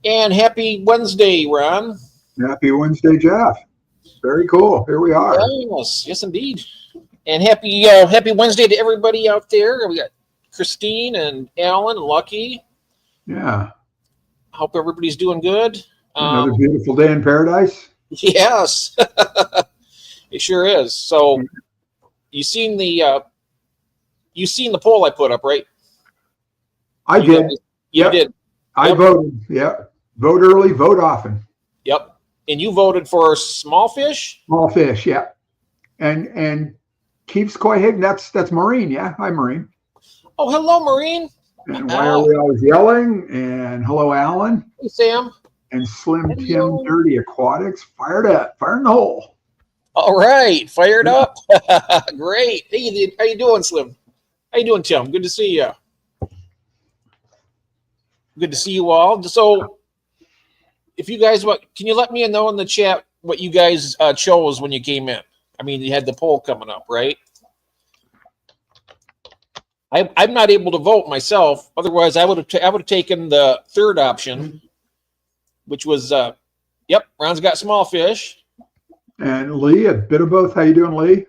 And happy Wednesday, Ron. Happy Wednesday, Jeff. Very cool. Here we are. Yes, indeed. And happy Wednesday to everybody out there. We got Christine and Alan, Lucky. Yeah. Hope everybody's doing good. Another beautiful day in paradise. Yes, it sure is. So, you seen the poll I put up, right? I did. You did. I voted. Yeah. Vote early, vote often. Yep. And you voted for small fish? Small fish, yeah. And keeps koi hig, that's Maureen, yeah. Hi, Maureen. Oh, hello, Maureen. And why are we always yelling? And hello, Alan. Hey, Sam. And Slim Tim Dirty Aquatics. Fired up. Fire in the hole. All right. Fired up. Great. Hey, how you doing, Slim? How you doing, Tim? Good to see you. Good to see you all. So, if you guys can you let me know in the chat what you guys chose when you came in? I mean, you had the poll coming up, right? I'm not able to vote myself. Otherwise, I would have taken the third option, which was Ron's got small fish. And Lee, a bit of both. How you doing, Lee?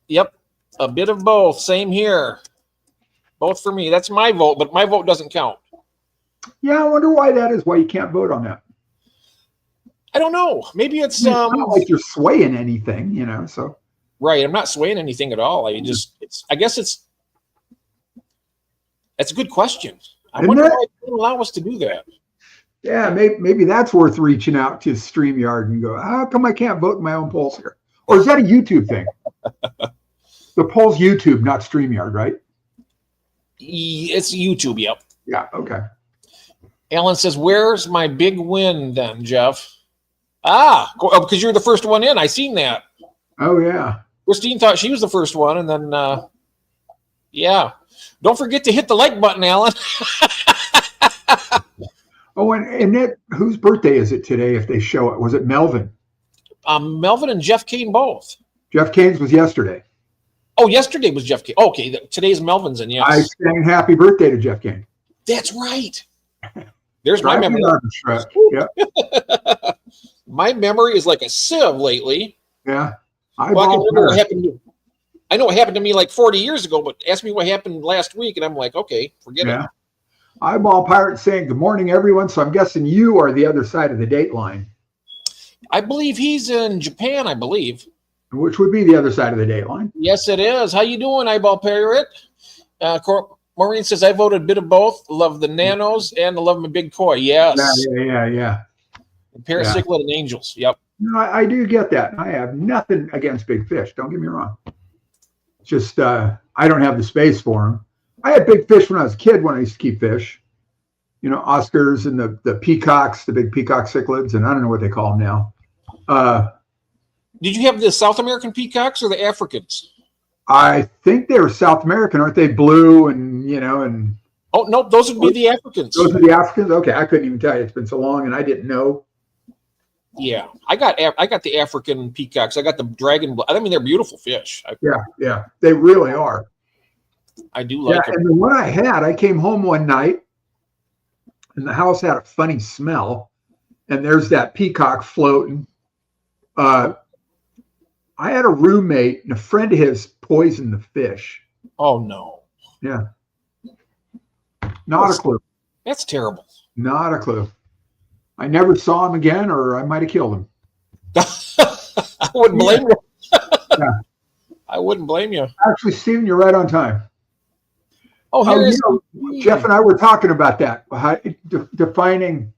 Yep, a bit of both. Same here. Both for me. That's my vote, but my vote doesn't count. Yeah, I wonder why that is. Why you can't vote on that? I don't know. Maybe it's not like you're swaying anything, so. Right. I'm not swaying anything at all. I guess that's a good question. I wonder why they didn't allow us to do that. Yeah, maybe that's worth reaching out to StreamYard and go, how come I can't vote in my own polls here? Or is that a YouTube thing? The poll's YouTube, not StreamYard, right? It's YouTube, yep. Yeah, okay. Alan says, where's my big win then, Jeff? Because you're the first one in. I seen that. Oh, yeah. Christine thought she was the first one, and then, yeah. Don't forget to hit the like button, Alan. Oh, and whose birthday is it today if they show it? Was it Melvin? Melvin and Jeff Kane both. Jeff Kane's was yesterday. Oh, yesterday was Jeff Kane. Okay, today's Melvin's, and yes. I sang happy birthday to Jeff Kane. That's right. There's my memory. Yeah. My memory is like a sieve lately. Yeah. I know what happened to me like 40 years ago, but ask me what happened last week, and I'm like, okay, forget it. Eyeball Pirate saying, good morning, everyone. So I'm guessing you are the other side of the date line. I believe he's in Japan, I believe. Which would be the other side of the date line. Yes, it is. How you doing, Eyeball Pirate? Maureen says, I voted a bit of both. Love the nanos and I love my big koi. Yes. Yeah. Paracichlid and angels. Yep. No, I do get that. I have nothing against big fish. Don't get me wrong. It's just I don't have the space for them. I had big fish when I was a kid when I used to keep fish. Oscars and the peacocks, the big peacock cichlids, and I don't know what they call them now. Did you have the South American peacocks or the Africans? I think they were South American, aren't they? Blue and. Oh, no, those would be the Africans. Those are the Africans? Okay, I couldn't even tell you. It's been so long and I didn't know. Yeah, I got the African peacocks. I got the dragon. I mean, they're beautiful fish. Yeah, they really are. I do like them. And the one I came home one night and the house had a funny smell and there's that peacock floating. I had a roommate and a friend of his poisoned the fish. Oh, no. Yeah. Not a clue. That's terrible. Not a clue. I never saw him again, or I might have killed him. I wouldn't blame you. Yeah. I wouldn't blame you. Actually, Steven, you're right on time. Oh, Jeff and I were talking about that. Defining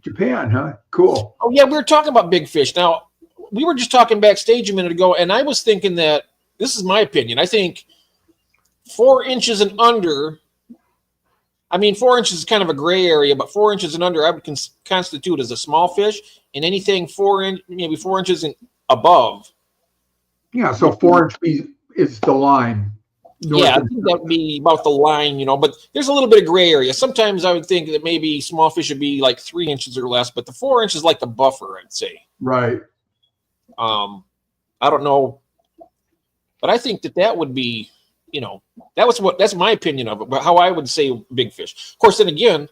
Japan, huh? Cool. Oh, yeah, we were talking about big fish. Now, we were just talking backstage a minute ago, and I was thinking that, this is my opinion, I think 4 inches and under, 4 inches is kind of a gray area, but 4 inches and under I would constitute as a small fish, and anything 4 inches and above. Yeah, so 4 inch is the line. Yeah, I think that would be about the line, but there's a little bit of gray area. Sometimes I would think that maybe small fish would be like 3 inches or less, but the 4 inches is like the buffer, I'd say. Right. I don't know, but I think that would be, that's my opinion of it, but how I would say big fish. Of course, then again,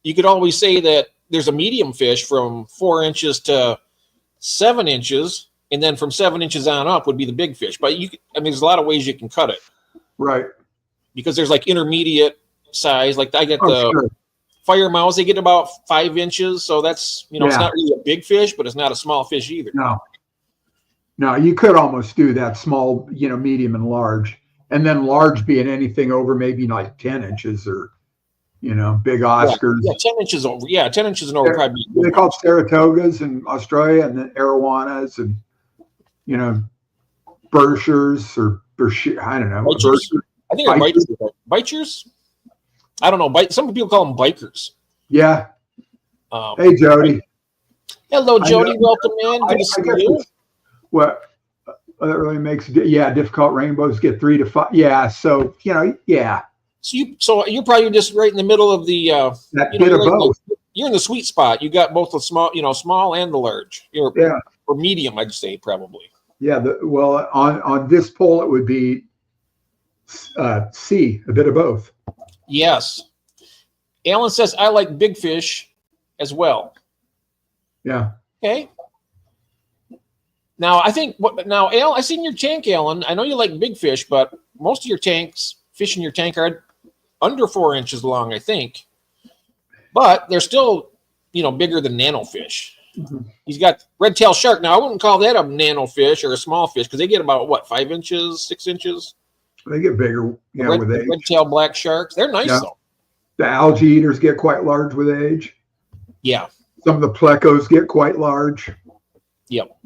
you could always say that there's a medium fish from 4 inches to 7 inches, and then from 7 inches on up would be the big fish. But there's a lot of ways you can cut it. Right. Because there's like intermediate size. Like I get the sure. fire mouths, they get about 5 inches. So that's, it's not really a big fish, but it's not a small fish either. No, you could almost do that small, medium and large. And then large being anything over maybe like 10 inches or, big Oscars. Yeah, 10 inches over. Yeah, 10 inches and over probably. They call it Saratogas in Australia, and then arowanas and, Berkshires or I don't know. I think they're biters. I don't know. Some people call them bikers. Yeah. Hey, Jody. Hello, Jody. Welcome in. Good to see you. What that really makes difficult rainbows get 3 to 5. Yeah. So yeah. So you're probably just right in the middle of the that bit of both. You're in the sweet spot. You got both the small and the large. Or medium, I'd say probably. Yeah. On this poll it would be C, a bit of both. Yes. Alan says I like big fish as well. Yeah. Okay. Now Al, I seen your tank, Alan. I know you like big fish, but most of your fish in your tank are under 4 inches long, I think. But they're still, bigger than nano fish. Mm-hmm. He's got red-tailed shark. Now I wouldn't call that a nano fish or a small fish because they get about 5 inches, 6 inches. They get bigger, with age. Red-tailed black sharks. They're nice though. The algae eaters get quite large with age. Yeah. Some of the plecos get quite large. Yep.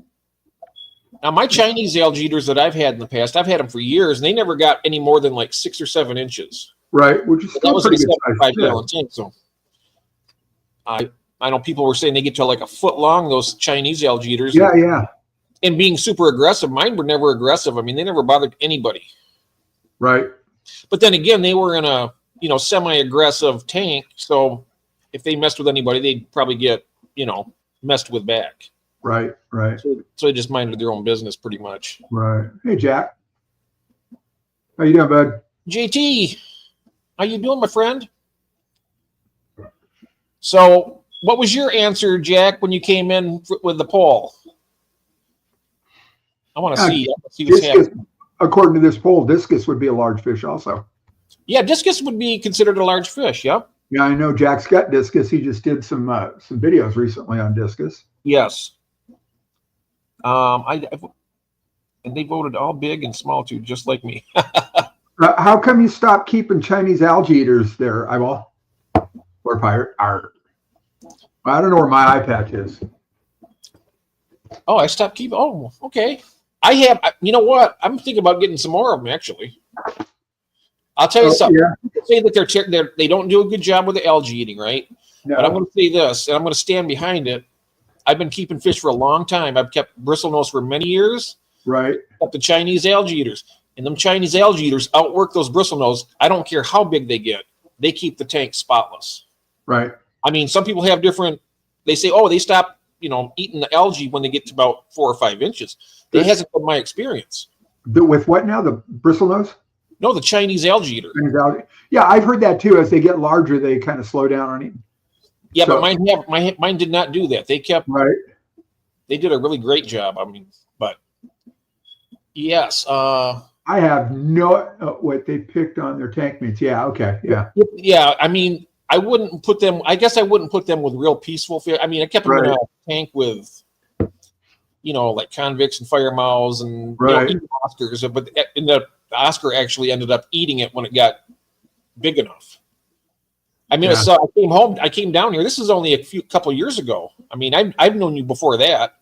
Now, my Chinese algae eaters that I've had in the past, I've had them for years, and they never got any more than 6 or 7 inches. Right, which is still pretty good size. 75-gallon tank. So, I know people were saying they get to a foot long. Those Chinese algae eaters. Yeah. And being super aggressive. Mine were never aggressive. I mean, they never bothered anybody. Right. But then again, they were in a semi-aggressive tank. So if they messed with anybody, they'd probably get messed with back. Right. So they just minded their own business pretty much. Right. Hey, Jack. How you doing, bud? JT, how you doing, my friend? So what was your answer, Jack, when you came in with the poll? I want to see what's happening. According to this poll, discus would be a large fish also. Yeah, discus would be considered a large fish, yep. Yeah, I know Jack's got discus. He just did some videos recently on discus. Yes. And they voted all big and small too, just like me. How come you stopped keeping Chinese algae eaters there, Eyeball? Or pirate? I don't know where my eye patch is. Oh, I stopped keeping. Oh, okay. I have. You know what? I'm thinking about getting some more of them. Actually, I'll tell you something. Yeah. Say that they don't do a good job with the algae eating, right? No. But I'm going to say this, and I'm going to stand behind it. I've been keeping fish for a long time. I've kept bristlenose for many years. Right. Kept the Chinese algae eaters, and them Chinese algae eaters outwork those bristlenose. I don't care how big they get; they keep the tank spotless. Right. I mean, some people have different. They say, "Oh, they stop, eating the algae when they get to about 4 or 5 inches." That hasn't been my experience. With what now? The bristlenose? No, the Chinese algae eater. Yeah, I've heard that too. As they get larger, they kind of slow down on eating. Yeah, so, but mine did not do that. They kept right. They did a really great job. I mean, but yes. I have no what they picked on their tank mates. Yeah. Okay. Yeah. Yeah. I mean, I wouldn't put them. I guess I wouldn't put them with real peaceful fish. I mean, I kept them in a tank with, like convicts and fire mouths and even Oscars. But the Oscar actually ended up eating it when it got big enough. I mean, I came down here. This is only a couple years ago. I mean, I've known you before that.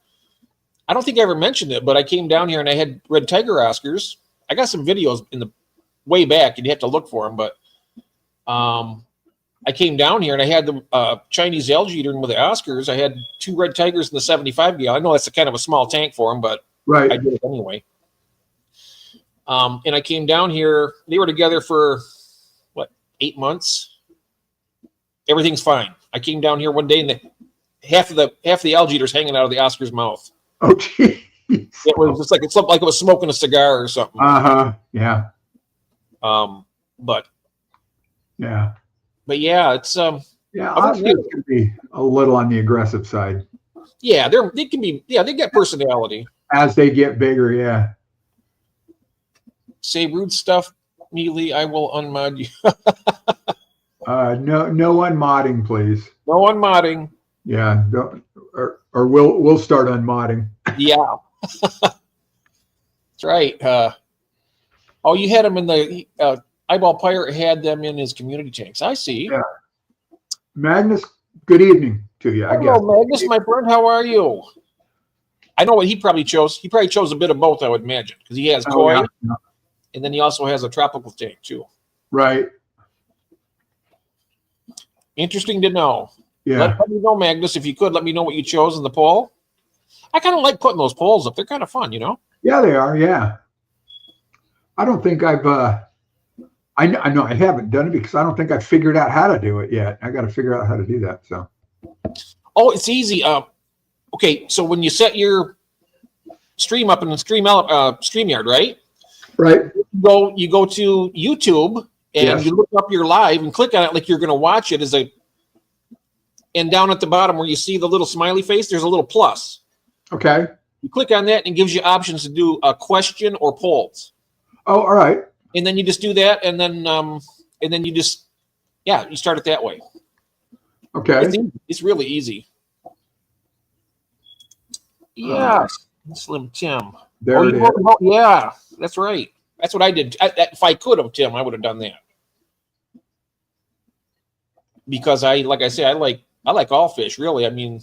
I don't think I ever mentioned it, but I came down here and I had red tiger Oscars. I got some videos in the way back, and you have to look for them. But I came down here and I had the Chinese algae eater with the Oscars. I had 2 red tigers in the 75 gallon. I know that's kind of a small tank for them, but I did it anyway. And I came down here. They were together for 8 months. Everything's fine. I came down here one day and half the algae eater's hanging out of the Oscar's mouth. Oh, geez. It was just like it looked like it was smoking a cigar or something. Yeah. But yeah. But yeah, it's Yeah, Yeah, Other than Oscars that, can be a little on the aggressive side yeah, they can be. Yeah, they get personality. as they get bigger. Yeah. Say rude stuff, Mealy. I will unmod you. No unmodding, please. No unmodding. Yeah, don't, or we'll start unmodding. Yeah, that's right. Oh, you had him in the Eyeball Pirate had them in his community tanks. I see. Yeah. Magnus, good evening to you. I guess. Hello, Magnus, my friend. How are you? I know what he probably chose. He probably chose a bit of both, I would imagine, because he has koi, Yeah. and then he also has a tropical tank too. Right. Interesting to know. Yeah. Let me know, Magnus, if you could. Let me know what you chose in the poll. I kind of like putting those polls up. They're kind of fun, you know? Yeah, they are. Yeah. I don't think I've. I know I haven't done it because I don't think I've figured out how to do it yet. I got to figure out how to do that. So. Oh, it's easy. Okay, so when you set your stream up in the StreamYard, right? Right. You go to YouTube and you look up your live and click on it like you're going to watch it and down at the bottom where you see the little smiley face, there's a little plus. Okay. You click on that and it gives you options to do a question or polls. Oh, all right. And then you just do that, and then you just you start it that way. Okay. It's really easy. Yeah, Slim Tim. There it is. Yeah, that's right. That's what I did. If I could have, Tim, I would have done that. Because like I say, I like all fish, really. I mean,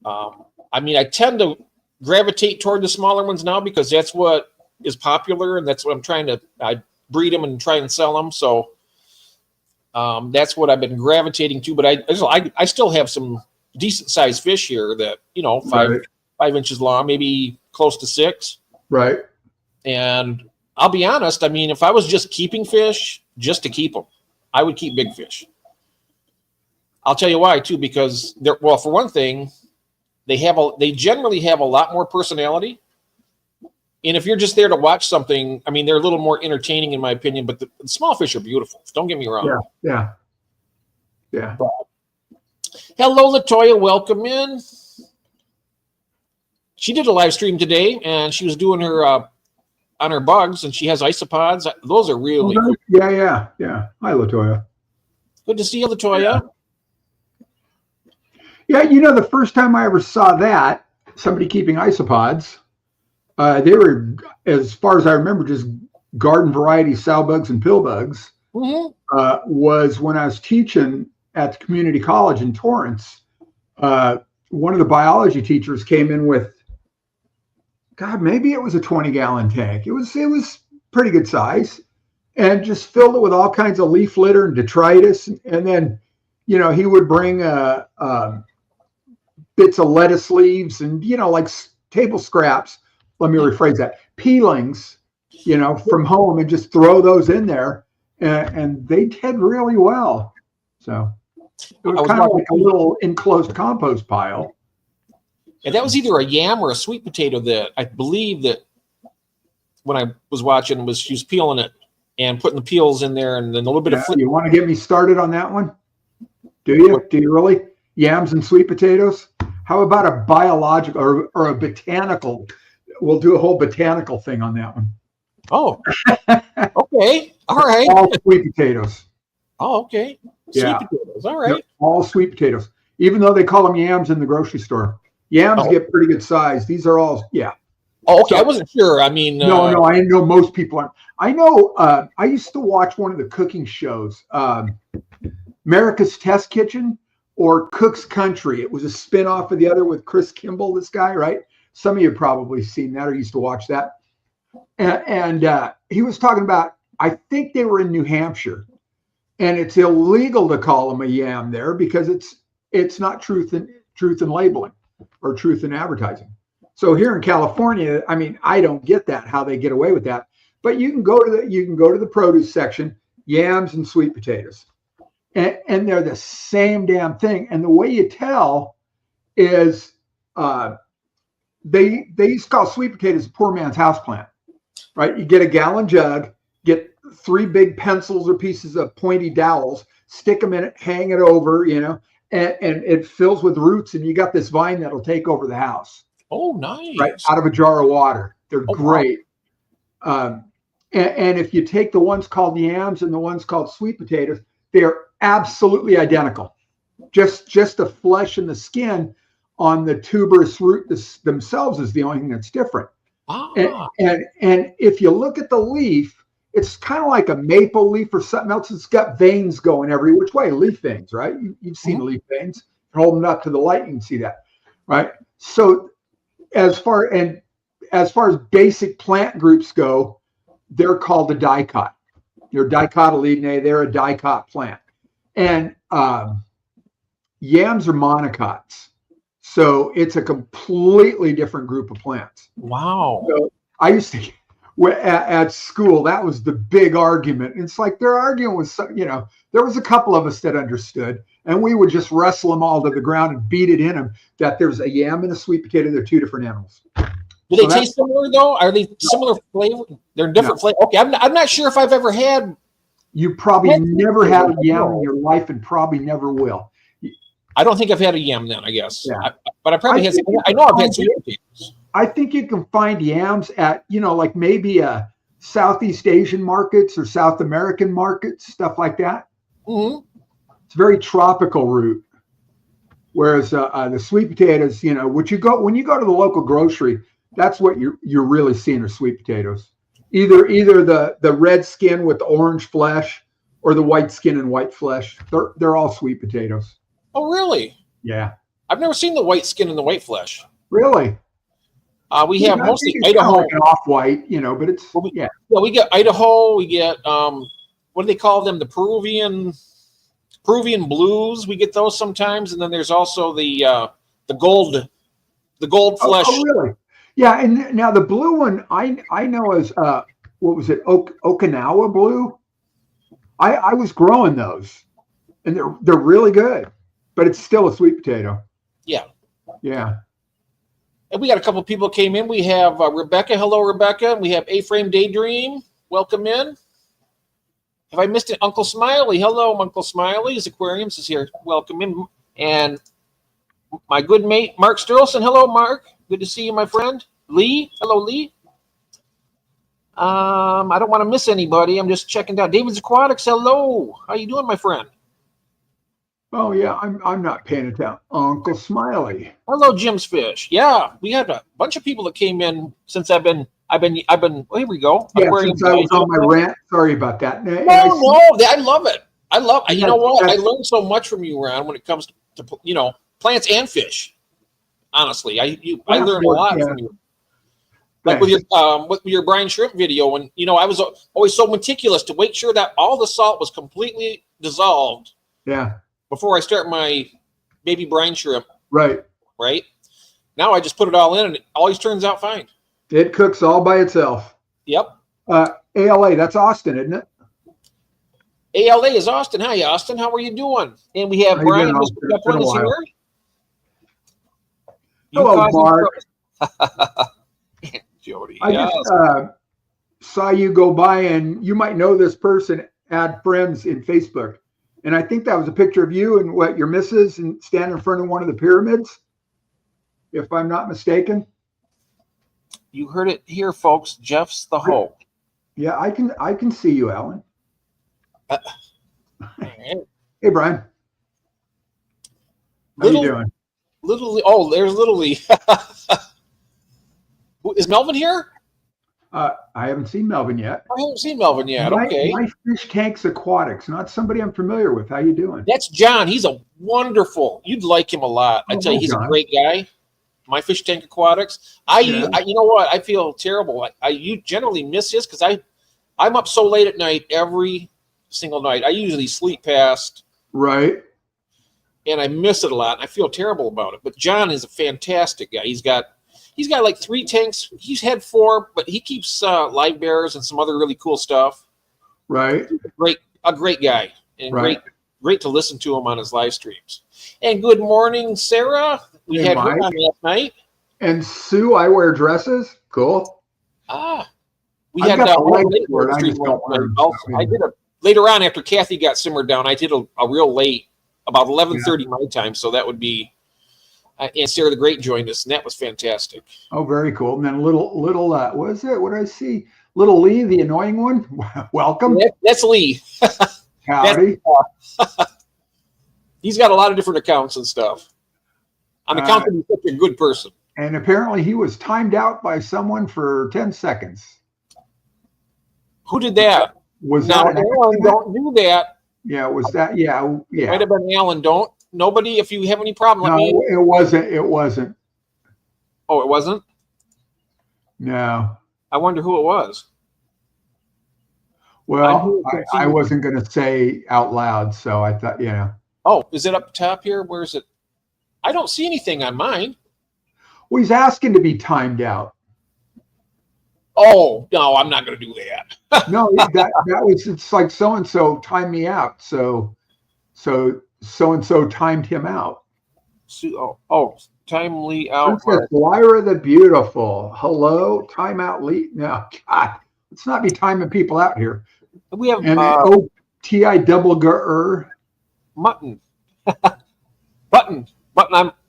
I tend to gravitate toward the smaller ones now because that's what is popular, and that's what I'm trying to. I breed them and try and sell them. So that's what I've been gravitating to. But I still have some decent sized fish here that 5 inches long, maybe close to 6. Right. And I'll be honest. I mean, if I was just keeping fish just to keep them, I would keep big fish. I'll tell you why too, because for one thing, they generally have a lot more personality. And if you're just there to watch something, I mean, they're a little more entertaining in my opinion, but the small fish are beautiful. Don't get me wrong. Yeah. But, hello, Latoya. Welcome in. She did a live stream today, and she was doing her on her bugs, and she has isopods. Those are really cool. Yeah. Hi, Latoya. Good to see you, Latoya. Yeah, the first time I ever saw that, somebody keeping isopods, they were, as far as I remember, just garden variety sow bugs and pill bugs. Mm-hmm. Was when I was teaching at the community college in Torrance. One of the biology teachers came in with, maybe it was a 20-gallon tank. It was pretty good size, and just filled it with all kinds of leaf litter and detritus. And then, he would bring bits of lettuce leaves and, like table scraps. Let me rephrase that. Peelings, from home, and just throw those in there, and they did really well. So it was kind of like a little enclosed compost pile. And that was either a yam or a sweet potato that I believe that when I was watching she was peeling it and putting the peels in there and then a little bit of You want to get me started on that one? Do you? Do you really? Yams and sweet potatoes? How about a biological or a botanical? We'll do a whole botanical thing on that one. Oh, okay. All right. All sweet potatoes. Oh, okay. Sweet potatoes. All right. Yep, all sweet potatoes. Even though they call them yams in the grocery store. Yams get pretty good size. These are all, Oh, okay. So, I wasn't sure. I mean, no, I know most people aren't. I know, I used to watch one of the cooking shows, America's Test Kitchen or Cook's Country. It was a spinoff of the other with Chris Kimball, this guy, right? Some of you have probably seen that or used to watch that. And he was talking about, I think they were in New Hampshire, and it's illegal to call them a yam there because it's not truth in labeling or truth in advertising. So here in California, I mean, I don't get that, how they get away with that. But you can go to the produce section, yams and sweet potatoes, and they're the same damn thing. And the way you tell is they used to call sweet potatoes a poor man's houseplant, right? You get a gallon jug, get 3 big pencils or pieces of pointy dowels, stick them in it, hang it over, and it fills with roots, and you got this vine that'll take over the house. Oh, Right nice. out of a jar of water. They're great. Wow. And if you take the ones called yams and the ones called sweet potatoes, they're absolutely identical. Just the flesh and the skin on the tuberous root themselves is the only thing that's different. Ah. And if you look at the leaf, it's kind of like a maple leaf or something else. It's got veins going every which way, leaf veins, right? You've seen leaf veins. Hold them up to the light, you can see that, right? So as far as basic plant groups go, they're called a dicot. They're dicotyledonnae. They're a dicot plant. And yams are monocots. So it's a completely different group of plants. Wow. So I used to, at school, that was the big argument. It's like they're arguing with some, there was a couple of us that understood, and we would just wrestle them all to the ground and beat it in them that there's a yam and a sweet potato. They're two different animals. Do they taste similar though? Are they similar flavor? They're different flavor. Okay, I'm not sure if I've ever had. You probably never had a yam in your life, and probably never will. I don't think I've had a yam then. I guess, yeah. But I probably had. I know I've had sweet potatoes. I think you can find yams at like maybe Southeast Asian markets or South American markets, stuff like that. Mm-hmm. It's very tropical root. Whereas the sweet potatoes, when you go to the local grocery, that's what you're really seeing are sweet potatoes. Either the red skin with the orange flesh or the white skin and white flesh. They're all sweet potatoes. Oh, really? Yeah. I've never seen the white skin and the white flesh. Really? We have mostly Idaho. Kind of like an off-white, but it's yeah. We get Idaho. We get what do they call them? The Peruvian blues. We get those sometimes, and then there's also the gold flesh. Oh, really? Yeah, and now the blue one I know is what was it? Okinawa blue. I was growing those, and they're really good, but it's still a sweet potato. Yeah. Yeah. And we got a couple of people came in. We have Rebecca. Hello, Rebecca. We have A-Frame Daydream. Welcome in. Have I missed it? Uncle Smiley. Hello, Uncle Smiley. His aquariums is here. Welcome in. And my good mate, Mark Sturlson. Hello, Mark. Good to see you, my friend. Lee. Hello, Lee. I don't want to miss anybody. I'm just checking out. David's Aquatics. Hello. How you doing, my friend? Oh yeah, I'm not paying attention. Uncle Smiley. Hello, Jim's Fish. Yeah, we had a bunch of people that came in since I've been. Oh, here we go. Yeah, since I was on my rant. Sorry about that. No, I love it. You know what? I learned so much from you, Ron, when it comes to plants and fish. Honestly, I learned a lot from you. Like with your brine shrimp video, when I was always so meticulous to make sure that all the salt was completely dissolved. Yeah. Before I start my baby brine shrimp. Right. Now I just put it all in, and it always turns out fine. It cooks all by itself. Yep. ALA, that's Austin, isn't it? ALA is Austin. Hi, Austin. How are you doing? And we have Brian. Mr. Peppermint is here. Hello, Mark. Jody. I just saw you go by, and you might know this person, add friends in Facebook. And I think that was a picture of you and your missus and standing in front of one of the pyramids, if I'm not mistaken. You heard it here, folks. Jeff's the hoe. Yeah, I can see you, Alan. Hey, Brian. How you doing? Little Lee. Oh, there's Little Lee. Is Melvin here? I haven't seen Melvin yet. I haven't seen Melvin yet. Okay. My Fish Tanks Aquatics, not somebody I'm familiar with. How you doing? That's John. He's a wonderful. You'd like him a lot. I tell you, he's John. A great guy. My Fish Tank Aquatics. You know what? I feel terrible. You generally miss his because I'm up so late at night every single night. I usually sleep past. Right. And I miss it a lot. And I feel terrible about it. But John is a fantastic guy. He's got like 3 tanks. He's had 4, but he keeps live bears and some other really cool stuff. Right. A great guy, and right. great to listen to him on his live streams. And good morning, Sarah. We had her on last night. And Sue, I wear dresses. Cool. We had I later on after Kathy got simmered down, I did a real late, about 11:30 my time. So that would be, and Sarah the Great joined us, and that was fantastic. Oh, very cool. And then little, what is it? What did I see? Little Lee, the annoying one. Welcome. That's Lee. Howdy. He's got a lot of different accounts and stuff. On account that he's such a good person. And apparently he was timed out by someone for 10 seconds. Who did that? Was now, that Alan, don't do that. Yeah, was that? Yeah. Might have been Alan. Don't. Nobody, if you have any problem, let me. It wasn't. Oh, it wasn't? No. I wonder who it was. Well, I wasn't going to say out loud, so I thought, Oh, is it up top here? Where is it? I don't see anything on mine. Well, he's asking to be timed out. Oh, no, I'm not going to do that. No, that was, it's like so-and-so timed me out. So-and-so timed him out. Timely out. Lyra the Beautiful. Hello, timeout Lee. No, God, let's not be timing people out here. We have T.I. double Gur. Mutton. Button.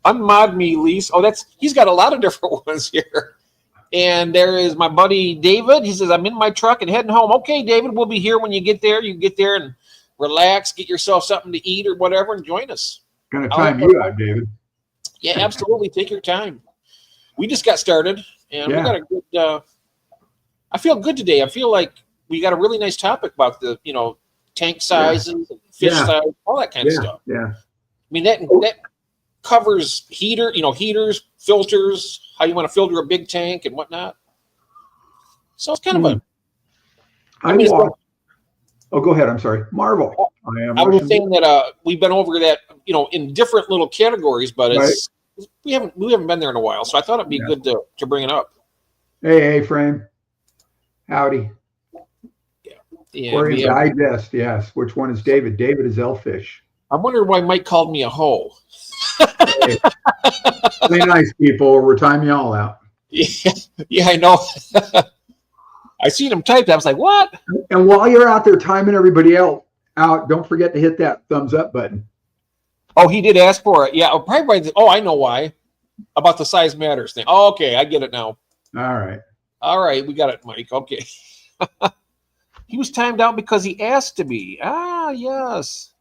I'm Mod Me Lease. Oh, he's got a lot of different ones here. And there is my buddy David. He says, I'm in my truck and heading home. Okay, David, we'll be here when you get there. You can get there and relax, get yourself something to eat or whatever, and join us. Gonna time you out, David. Yeah, absolutely. Take your time. We just got started, and we got a good. I feel good today. I feel like we got a really nice topic about the tank sizes, and fish size, all that kind of stuff. Yeah. I mean that covers heaters, filters, how you want to filter a big tank and whatnot. So it's kind of a. Go ahead. I'm sorry. Marvel. I was saying that we've been over that, in different little categories, but we haven't been there in a while. So I thought it'd be good to bring it up. Hey, Frame. Howdy. Yeah. Or in digest, yes. Which one is David? David is Elfish. I wonder why Mike called me a hoe. Hey, play nice, people. We're timing you all out. Yeah, I know. I seen him type. I was like, what? And while you're out there timing everybody else out, don't forget to hit that thumbs up button. Oh, he did ask for it. Yeah, probably. I know why. About the size matters thing. Oh, okay, I get it now. All right, we got it, Mike. Okay. He was timed out because he asked to be. Ah, yes.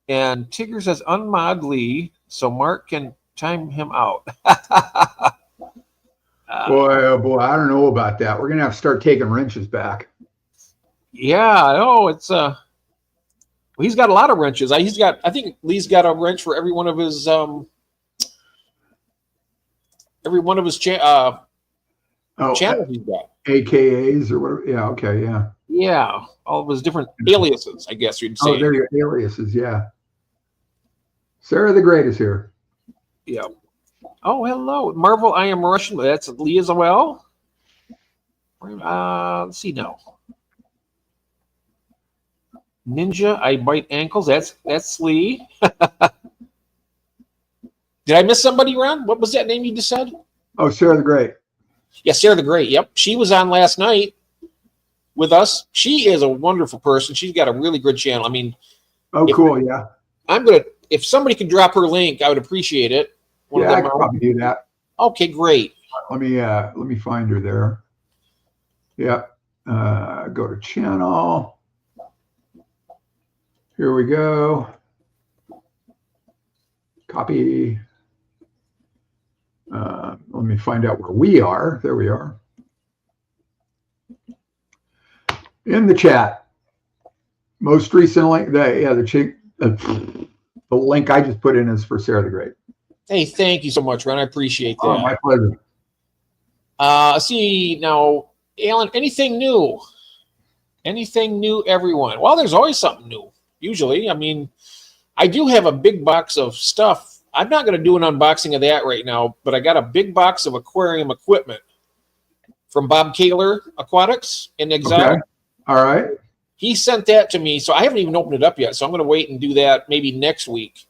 And Tigger says unmod Lee, so Mark can time him out. Boy, I don't know about that. We're gonna have to start taking wrenches back. Yeah, no, it's he's got a lot of wrenches. I think Lee's got a wrench for every one of his channels he's got. AKAs or whatever. Yeah, okay, yeah. Yeah, all of his different aliases, I guess you'd say. Oh, there are aliases, yeah. Sarah the Great is here. Yeah. Oh, hello. Marvel, I am Russian. That's Lee as well. Let's see now. Ninja, I bite ankles. That's Lee. Did I miss somebody, Ron? What was that name you just said? Oh, Sarah the Great. Yeah, Sarah the Great. Yep. She was on last night with us. She is a wonderful person. She's got a really good channel. I mean, cool. Yeah. If somebody could drop her link, I would appreciate it. I could probably do that. Okay, great. Let me find her there. Yeah. Go to channel. Here we go. Copy. Let me find out where we are. There we are. In the chat. Most recent link, the link I just put in is for Sarah the Great. Hey, thank you so much, Ron. I appreciate that. Oh, my pleasure. See now, Alan, anything new? Anything new, everyone? Well, there's always something new, usually. I mean, I do have a big box of stuff. I'm not going to do an unboxing of that right now, but I got a big box of aquarium equipment from Bob Kaler Aquatics in Exotic. Okay. All right. He sent that to me, so I haven't even opened it up yet. So I'm going to wait and do that maybe next week.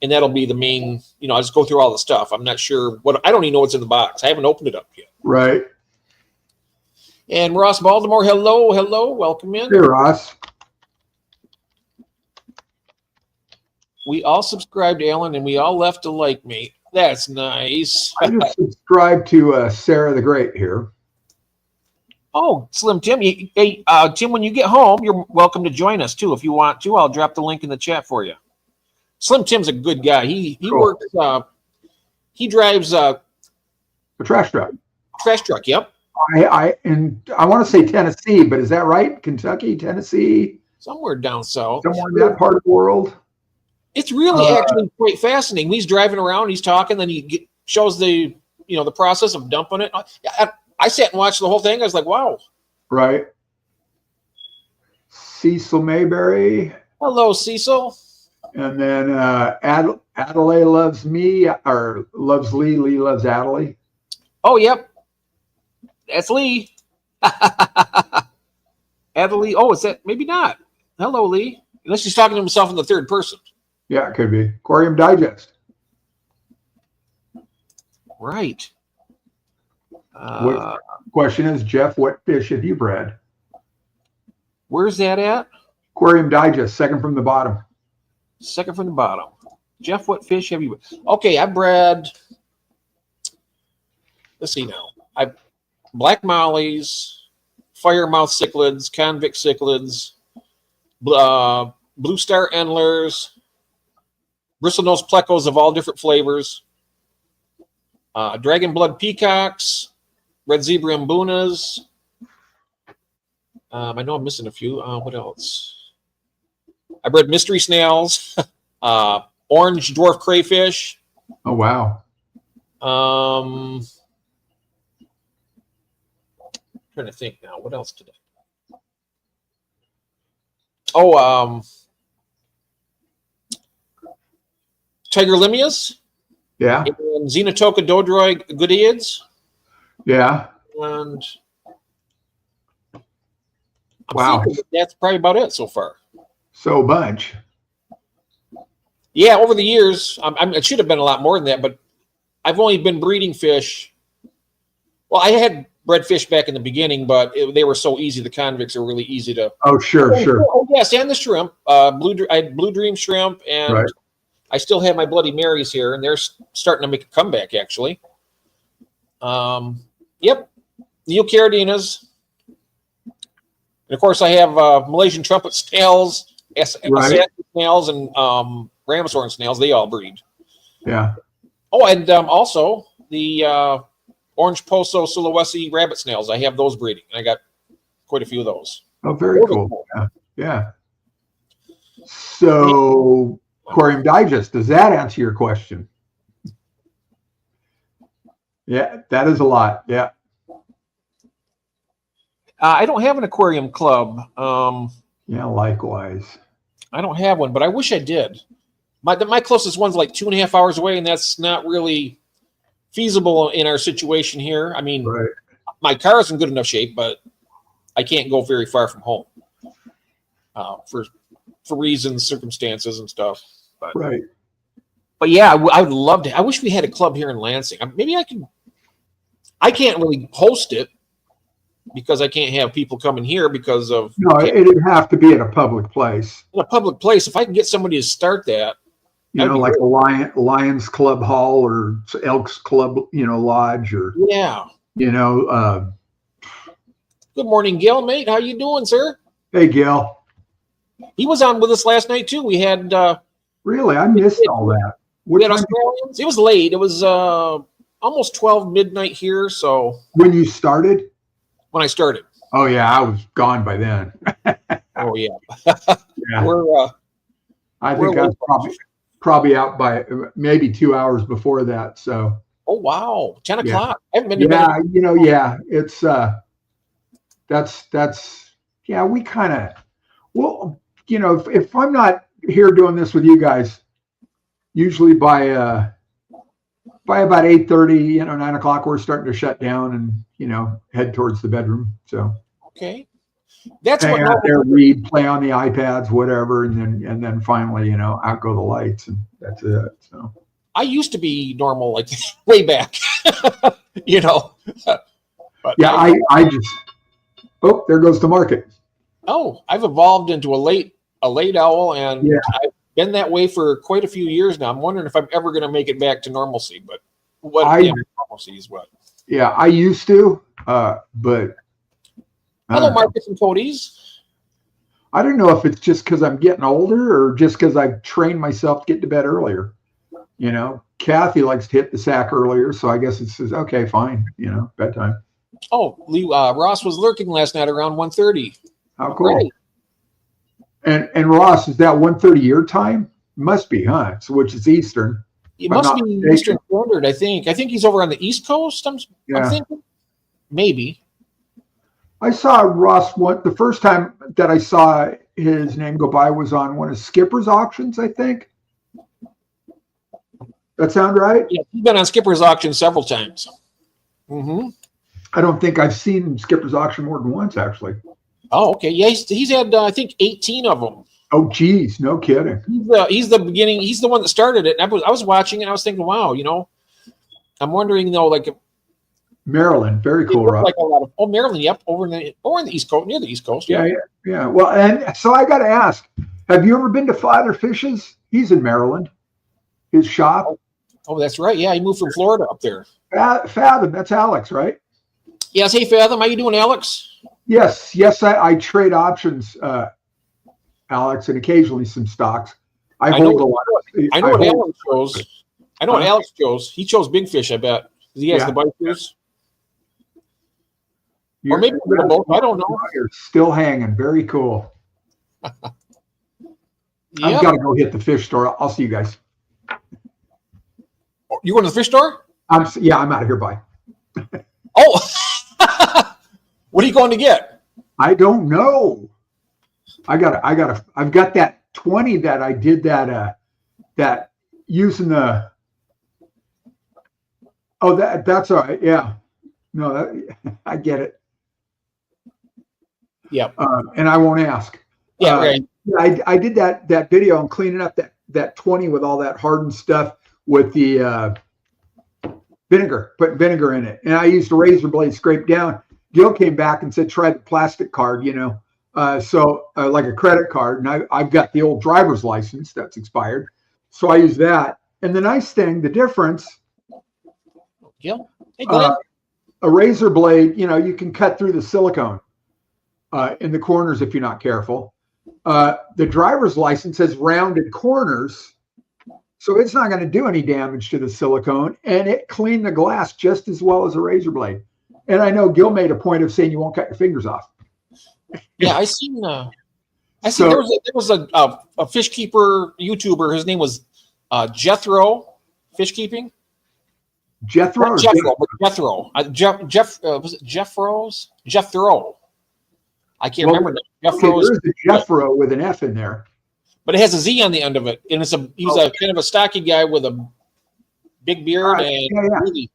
And that'll be the main, I'll just go through all the stuff. I'm not sure I don't even know what's in the box. I haven't opened it up yet. Right. And Ross Baltimore, hello, hello, welcome in. Hey, Ross. We all subscribed to Alan, and we all left a like, mate. That's nice. I just subscribed to Sarah the Great here. Oh, Slim Tim. Hey, Tim, when you get home, you're welcome to join us, too. If you want to, I'll drop the link in the chat for you. Slim Tim's a good guy. He Cool. works, he drives A trash truck. trash truck, yep. I want to say Tennessee, but is that right? Kentucky, Tennessee, Somewhere down south. somewhere in that part of the world? It's really actually quite fascinating. He's driving around, he's talking, then he shows the process of dumping it. I sat and watched the whole thing. I was like, wow. Right. Cecil Mayberry. Hello, Cecil. And then Adelaide loves me, or loves Lee. Lee loves Adelaide. Oh, yep. That's Lee. Adelaide. Oh, is that? Maybe not. Hello, Lee. Unless he's talking to himself in the third person. Yeah, it could be. Aquarium Digest. Right. Question is, Jeff, what fish have you bred? Where's that at? Aquarium Digest, second from the bottom. Second from the bottom. Jeff, what fish have you? Okay, I bred. Let's see now. I black mollies, firemouth cichlids, convict cichlids, blue star endlers, bristlenose plecos of all different flavors, dragon blood peacocks, red zebra mbunas. I know I'm missing a few. What else? I bred mystery snails, orange dwarf crayfish. Oh, wow. Trying to think now. What else did I? Oh, tiger limias. Yeah. And Xenotoca dodroi goodeids. Yeah. And Wow. That's probably about it so far. So a bunch. Yeah, over the years, it should have been a lot more than that, but I've only been breeding fish. Well, I had bred fish back in the beginning, but they were so easy. The convicts are really easy to. Oh, sure. Oh, yes, and the shrimp. I had blue dream shrimp, and Right. I still have my Bloody Marys here, and they're starting to make a comeback, actually. Yep, Neocardinas. And of course, I have Malaysian trumpet snails, Assassin snails, and ramshorn snails. They all breed. Yeah. Oh, and also the orange Poso Sulawesi rabbit snails. I have those breeding. I got quite a few of those. Oh, very cool. Yeah. So, Aquarium Digest, does that answer your question? Yeah, that is a lot. Yeah. I don't have an aquarium club. Yeah, likewise. I don't have one, but I wish I did. My closest one's like 2.5 hours away, and that's not really feasible in our situation here. I mean, Right. my car is in good enough shape, but I can't go very far from home for reasons, circumstances, and stuff. But, Right. But yeah, I would love to. I wish we had a club here in Lansing. Maybe I could. I can't really host it because I can't have people coming here because of. No, it'd have to be at a public place. In a public place. If I can get somebody to start that. You know, like a Lions Club Hall or Elks Club, lodge, or Yeah. Good morning, Gil, mate. How you doing, sir? Hey, Gil. He was on with us last night too. We had. Really, I missed all that. We had Australians. It was late. It was almost 12 midnight here. So when you started? When I started. Oh yeah, I was gone by then. Oh yeah. Yeah. I think I was probably out by maybe 2 hours before that. So. Oh wow, 10 o'clock. I haven't been to bed. Yeah. It's that's we kind of if I'm not here doing this with you guys, usually by about 8:30, 9 o'clock, we're starting to shut down and head towards the bedroom. So okay, that's hang out there, read, play on the iPads, whatever, and then finally out go the lights, and that's it. So I used to be normal way back, But yeah, Oh, there goes the market. Oh, I've evolved into a late owl, and I've been that way for quite a few years now. I'm wondering if I'm ever going to make it back to normalcy, but normalcy is what? Yeah, I used to, but hello, Marcus and Cody's. I don't know if it's just because I'm getting older or just because I've trained myself to get to bed earlier. You know, Kathy likes to hit the sack earlier, so I guess it says, okay, fine, you know, bedtime. Oh, Ross was lurking last night around 1:30. How cool. Right. And Ross, is that 1:30 your time? Must be, huh? So which is Eastern. It must be Eastern Standard, I think. I think he's over on the East Coast. I'm thinking. Maybe. I saw Ross the first time that I saw his name go by was on one of Skipper's auctions, I think. That sound right? Yeah, he's been on Skipper's auction several times. Mm-hmm. I don't think I've seen Skipper's auction more than once, actually. Oh, okay. Yeah, he's had I think 18 of them. Oh, geez, no kidding. He's the beginning. He's the one that started it. And I was watching it. And I was thinking, wow, you know, I'm wondering though, like Maryland, very cool, Rob. Like a lot of Maryland, yep, over in the East Coast, near the East Coast. Yeah. Well, and so I got to ask, have you ever been to Father Fish's? He's in Maryland. His shop. Oh, that's right. Yeah, he moved from Florida up there. Fathom, that's Alex, right? Yes. Hey, Fathom, how you doing, Alex? Yes. I trade options, Alex, and occasionally some stocks. I hold a lot. I know what Alex chose. I know what Alex chose. He chose big fish, I bet. He has the bite fish. Or maybe both. I don't know. You're still hanging. Very cool. Yep. I've got to go hit the fish store. I'll see you guys. You going to the fish store? I'm out of here. Bye. Oh, what are you going to get? I don't know. I've got that 20 that I did that using the. Oh, that's all right. Yeah. No, I get it. Yeah. And I won't ask. Yeah, right. I did that video on cleaning up that 20 with all that hardened stuff with the vinegar, putting vinegar in it. And I used a razor blade scrape down. Gil came back and said, try the plastic card, you know. Like a credit card. And I've got the old driver's license that's expired. So I use that. And the nice thing, the difference. Gil? Hey, Glenn. A razor blade, you know, you can cut through the silicone in the corners if you're not careful. The driver's license has rounded corners, so it's not going to do any damage to the silicone, and it cleaned the glass just as well as a razor blade. And I know Gil made a point of saying you won't cut your fingers off. Yeah, I seen there was a fish keeper YouTuber. His name was Jethro Fish Keeping. Jethro. Was it Jethro? I can't remember. There's a Jethro with an F in there, but it has a Z on the end of it, and he's a kind of a stocky guy with a big beard. Really,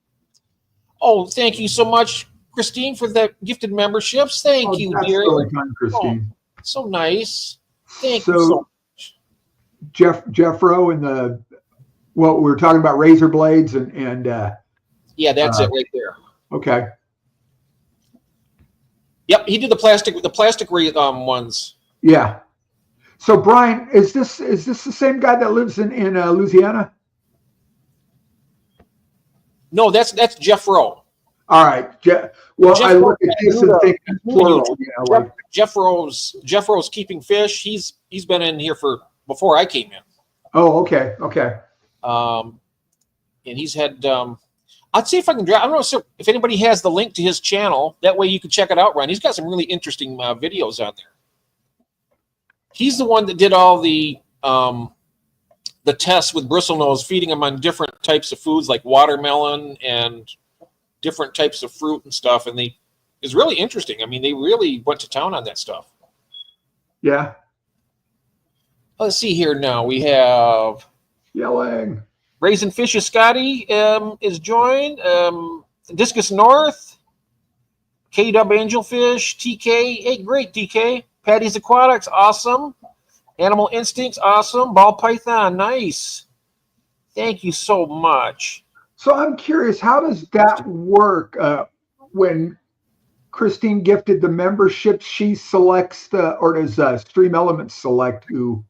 thank you so much, Christine, for that gifted memberships. Thank you, dear. Really kind, Christine. So nice. Thank you so much. Jeffro and we were talking about razor blades and yeah, that's it right there. Okay. Yep, he did the plastic ones. Yeah. So Brian, is this the same guy that lives in Louisiana? No, that's Jeffro. All right. I look at this and think plural. Jeffro's keeping fish. He's been in here before I came in. Oh, okay. And he's had. I'd see if I can I don't know if anybody has the link to his channel. That way you can check it out, Ryan. He's got some really interesting videos on there. He's the one that did all the tests with bristlenose, feeding them on different types of foods like watermelon and different types of fruit and stuff. And it's really interesting. I mean, they really went to town on that stuff. Yeah. Let's see here now. We have yelling. Raising Fishes Scotty is joined. Discus North. K-Dub Angelfish. TK. Hey, great, TK. Patty's Aquatics. Awesome. Animal Instincts. Awesome. Ball Python. Nice. Thank you so much. So I'm curious, how does that work when Christine gifted the membership. She selects or does Stream Elements select who?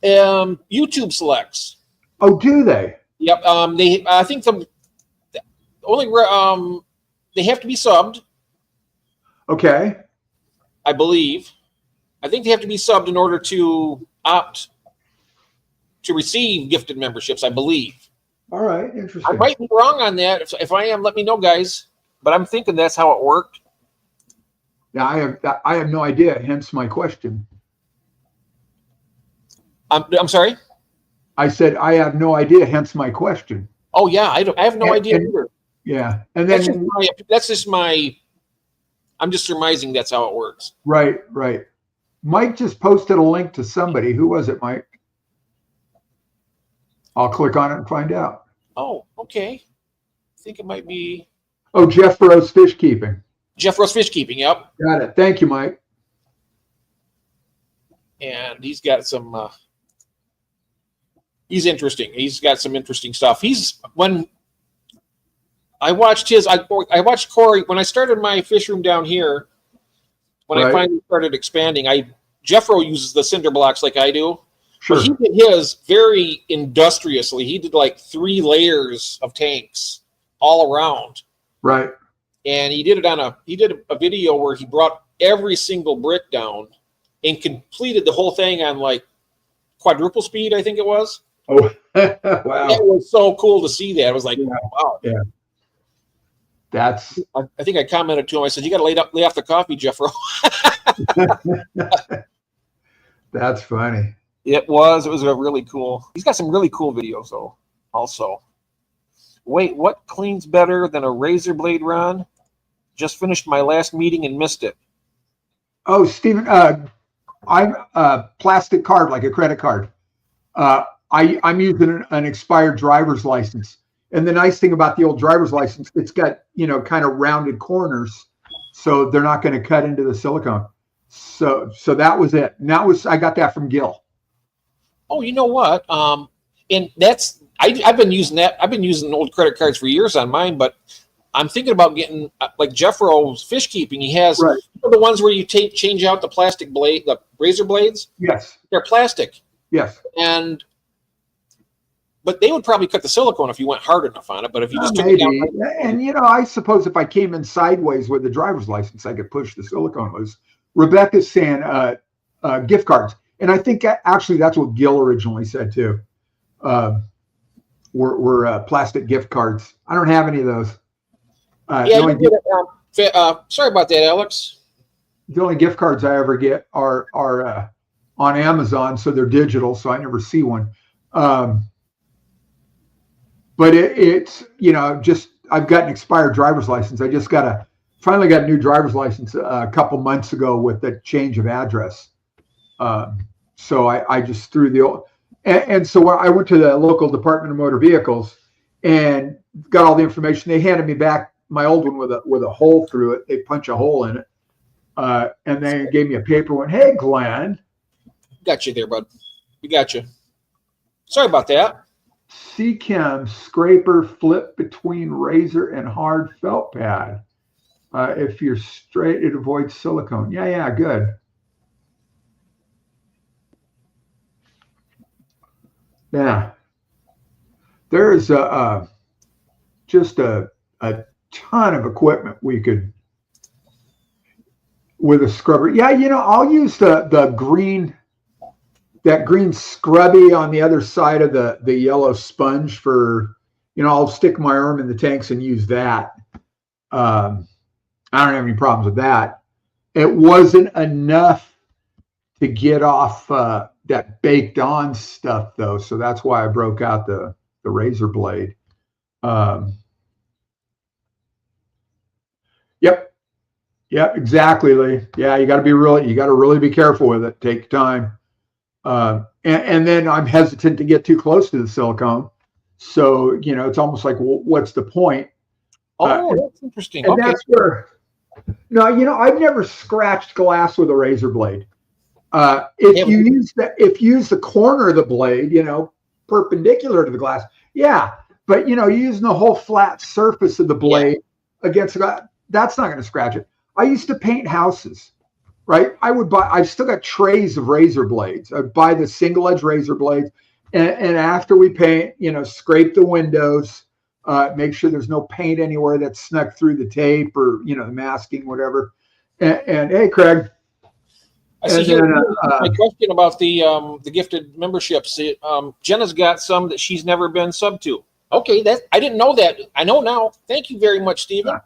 YouTube selects. Oh, do they? Yep. I think the only they have to be subbed. Okay. I believe. I think they have to be subbed in order to opt to receive gifted memberships, I believe. All right, interesting. I might be wrong on that. If I am, let me know, guys. But I'm thinking that's how it worked. Yeah, I have no idea, hence my question. I'm sorry? I said I have no idea, hence my question. Oh, yeah, I have no idea either. Yeah, and then that's just my I'm just surmising that's how it works. Right. Mike just posted a link to somebody. Who was it, Mike? I'll click on it and find out. Oh, okay. I think it might be. Oh, Jeff Rose Fish Keeping. Jeff Rose Fish Keeping, yep. Got it. Thank you, Mike. And he's got some. He's interesting. He's got some interesting stuff. When I watched I watched Corey when I started my fish room down here. When I finally started expanding, Jeffro uses the cinder blocks like I do. Sure. But he did his very industriously. He did like 3 layers of tanks all around. Right. And he did a video where he brought every single brick down and completed the whole thing on like quadruple speed, I think it was. Oh, wow. It was so cool to see that. I was like, wow. Yeah. I think I commented to him. I said, "You got to lay off the coffee, Jeffro." That's funny. It was a really cool. He's got some really cool videos though. Also, wait, what cleans better than a razor blade, Ron? Just finished my last meeting and missed it. Oh, Stephen, I'm a plastic card, like a credit card. I'm using an expired driver's license. And the nice thing about the old driver's license, it's got, kind of rounded corners, so they're not going to cut into the silicone. So that was it. And I got that from Gil. Oh, you know what? And that's I've been using that. I've been using old credit cards for years on mine, but I'm thinking about getting like Jeffro's Fish Keeping. He has the ones where you change out the plastic blade, the razor blades. Yes, they're plastic. Yes, but they would probably cut the silicone if you went hard enough on it. But if you just took maybe, it down, and I suppose if I came in sideways with the driver's license, I could push the silicone loose. Rebecca's saying gift cards, and I think actually that's what Gil originally said too. Were plastic gift cards. I don't have any of those. Sorry about that, Alex. The only gift cards I ever get are on Amazon, so they're digital, so I never see one. But it's just I've got an expired driver's license. I just finally got a new driver's license a couple months ago with the change of address. So I just threw the old, and so I went to the local Department of Motor Vehicles and got all the information. They handed me back my old one with a hole through it. They punch a hole in it, and they gave me a paper one. Hey, Glenn, got you there, bud. We got you. Sorry about that. C-Chem scraper flip between razor and hard felt pad. If you're straight, it avoids silicone. Yeah, good. Yeah. There's just a ton of equipment we could with a scrubber. Yeah, I'll use the green. That green scrubby on the other side of the yellow sponge for, I'll stick my arm in the tanks and use that. I don't have any problems with that. It wasn't enough to get off that baked on stuff though. So that's why I broke out the razor blade. Yep, exactly, Lee. Yeah, you got to really be careful with it. Take time. And then I'm hesitant to get too close to the silicone. So, it's almost like, well, what's the point? That's interesting. And that's where, I've never scratched glass with a razor blade. If you use the corner of the blade, perpendicular to the glass, yeah. But, using the whole flat surface of the blade against the glass, that's not going to scratch it. I used to paint houses, right? I've still got trays of razor blades. I'd buy the single edge razor blades. And after we paint, scrape the windows, make sure there's no paint anywhere that's snuck through the tape or, the masking, whatever. And hey, Craig. I see here my question about the gifted memberships. Jenna's got some that she's never been sub to. Okay, I didn't know that. I know now. Thank you very much, Stephen.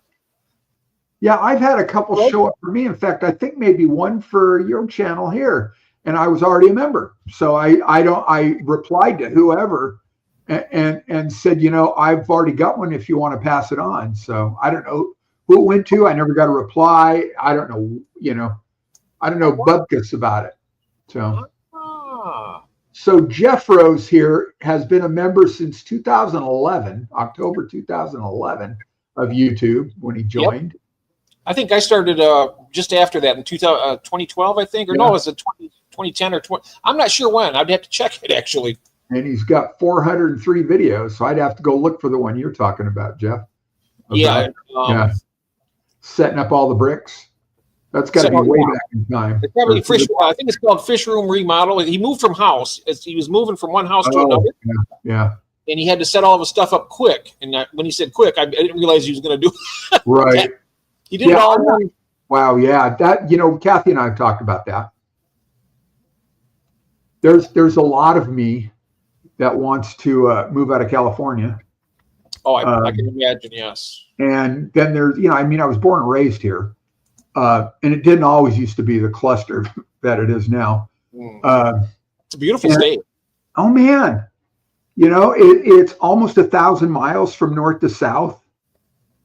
Yeah, I've had a couple show up for me. In fact, I think maybe one for your channel here, and I was already a member. So I replied to whoever and said, I've already got one if you want to pass it on. So I don't know who it went to. I never got a reply. I don't know, I don't know bupkis about it. So Jeff Rose here has been a member since 2011, October 2011 of YouTube when he joined. Yep. I think I started just after that in 2012, I think, or no, it was 2010 or 20. I'm not sure when. I'd have to check it actually. And he's got 403 videos, so I'd have to go look for the one you're talking about, Jeff. Yeah. Setting up all the bricks. That's got to be way back in time. It's probably I think it's called Fish Room Remodel. He moved from house. He was moving from one house to another. Yeah. And he had to set all of his stuff up quick. And when he said quick, I didn't realize he was going to do it. Right. He did it all in one. Wow. Yeah. That, Kathy and I have talked about that. There's a lot of me that wants to move out of California. Oh, I can imagine. Yes. And then there's, I was born and raised here. And it didn't always used to be the cluster that it is now. It's a beautiful state. Oh man, it's almost 1,000 miles from north to south.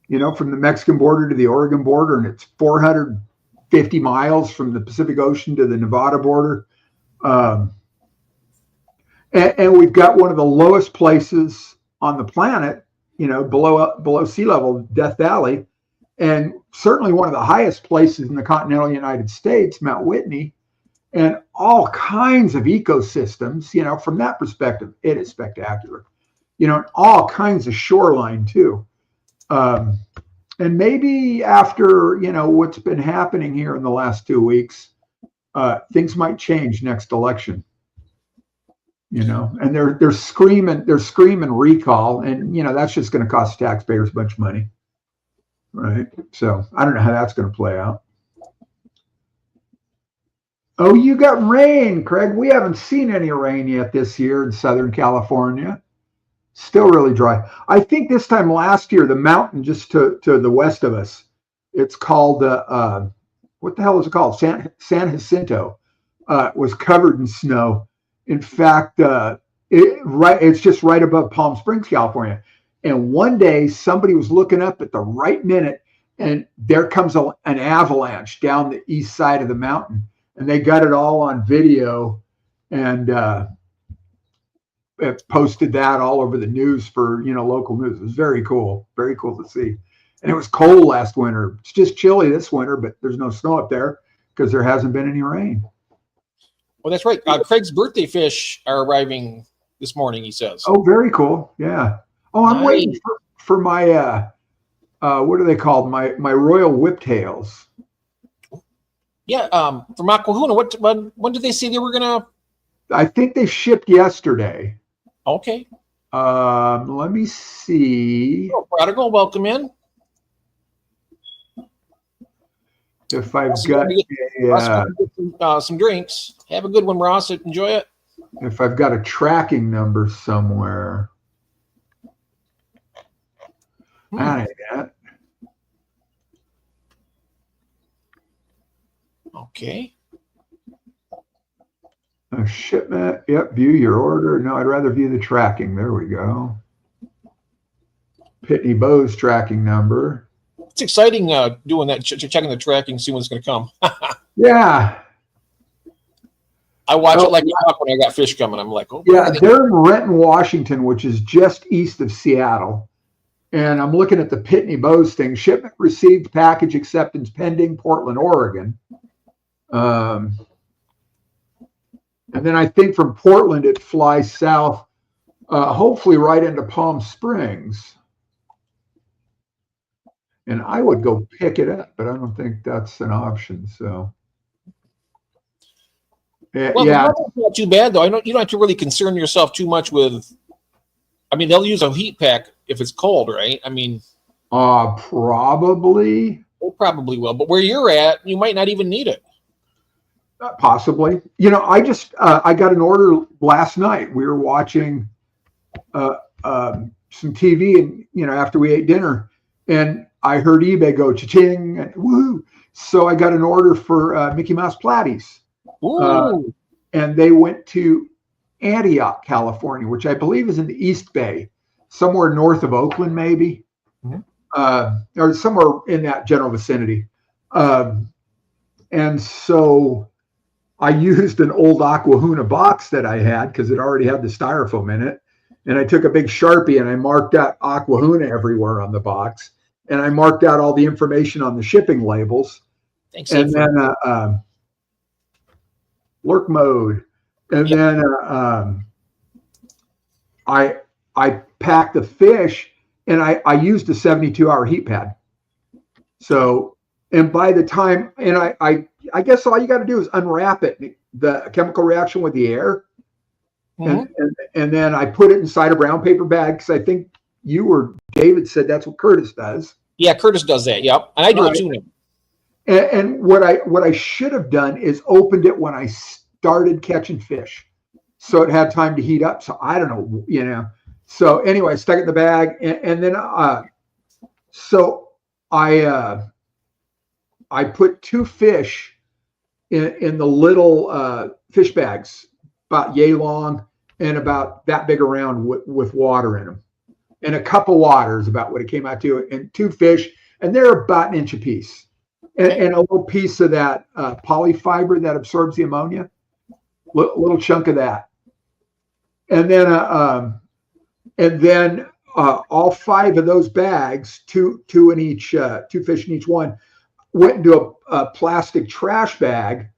From the Mexican border to the Oregon border, and it's 450 miles from the Pacific Ocean to the Nevada border. And we've got one of the lowest places on the planet, below sea level, Death Valley. And certainly one of the highest places in the continental United States, Mount Whitney, and all kinds of ecosystems, from that perspective, it is spectacular, and all kinds of shoreline too. And maybe after, what's been happening here in the last 2 weeks, things might change next election, and they're screaming recall. And, that's just going to cost taxpayers a bunch of money. Right. So I don't know how that's going to play out. Oh, you got rain, Craig. We haven't seen any rain yet this year in Southern California. Still really dry. I think this time last year, the mountain just to the west of us, it's called, what the hell is it called? San Jacinto, was covered in snow. In fact, it's just right above Palm Springs, California. And one day somebody was looking up at the right minute, and there comes an avalanche down the east side of the mountain, and they got it all on video and posted that all over the news for, local news. It was very cool to see. And it was cold last winter. It's just chilly this winter, but there's no snow up there because there hasn't been any rain. Well, that's right. Craig's birthday fish are arriving this morning, he says. Oh, very cool. Yeah. Oh, I'm waiting for my, what are they called? My royal whiptails. Yeah, from Aquahuna. When did they say they were going to? I think they shipped yesterday. Okay. Let me see. Oh, Prodigal, welcome in. If I've got some drinks. Have a good one, Ross. Enjoy it. If I've got a tracking number somewhere. I got. Okay. A shipment. Yep. View your order. No, I'd rather view the tracking. There we go. Pitney Bowes tracking number. It's exciting doing that, checking the tracking, see when it's going to come. Yeah. I watch it like a hawk when I got fish coming. I'm like, oh. Yeah, they're in Renton, Washington, which is just east of Seattle. And I'm looking at the Pitney Bowes thing. Shipment received, package acceptance pending, Portland, Oregon. And then I think from Portland, it flies south, hopefully right into Palm Springs. and I would go pick it up, but I don't think that's an option. So, Well, yeah, the weather's not too bad though. I don't. You don't have to really concern yourself too much with. I mean, they'll use a heat pack if it's cold, right? I mean, probably, they probably will. But where you're at, you might not even need it. possibly. I just I got an order last night. We were watching some TV, and after we ate dinner, and I heard eBay go cha-ching and woo. So I got an order for Mickey Mouse Platties. Ooh. And they went to Antioch, California, which I believe is in the East Bay, somewhere north of Oakland, maybe, or somewhere in that general vicinity. And so I used an old Aquahuna box that I had because it already had the styrofoam in it. And I took a big Sharpie and I marked out Aquahuna everywhere on the box. And I marked out all the information on the shipping labels. Thanks. And then lurk mode. And then I packed the fish, and I used a 72-hour heat pad. So, and by the time, and I guess all you got to do is unwrap it, the chemical reaction with the air. And then I put it inside a brown paper bag because I think you or David said that's what Curtis does. Yeah, Curtis does that. Yep, and I do it too now. And what I should have done is opened it when I started catching fish, so it had time to heat up. So I don't know, So anyway, I stuck it in the bag, and then so I put 2 fish in the little fish bags, about yay long and about that big around with water in them, and a cup of water is about what it came out to, and 2 fish, and they're about an inch a piece. And a little piece of that polyfiber that absorbs the ammonia, little chunk of that, and then all 5 of those bags, two in each, 2 fish in each one, went into a plastic trash bag,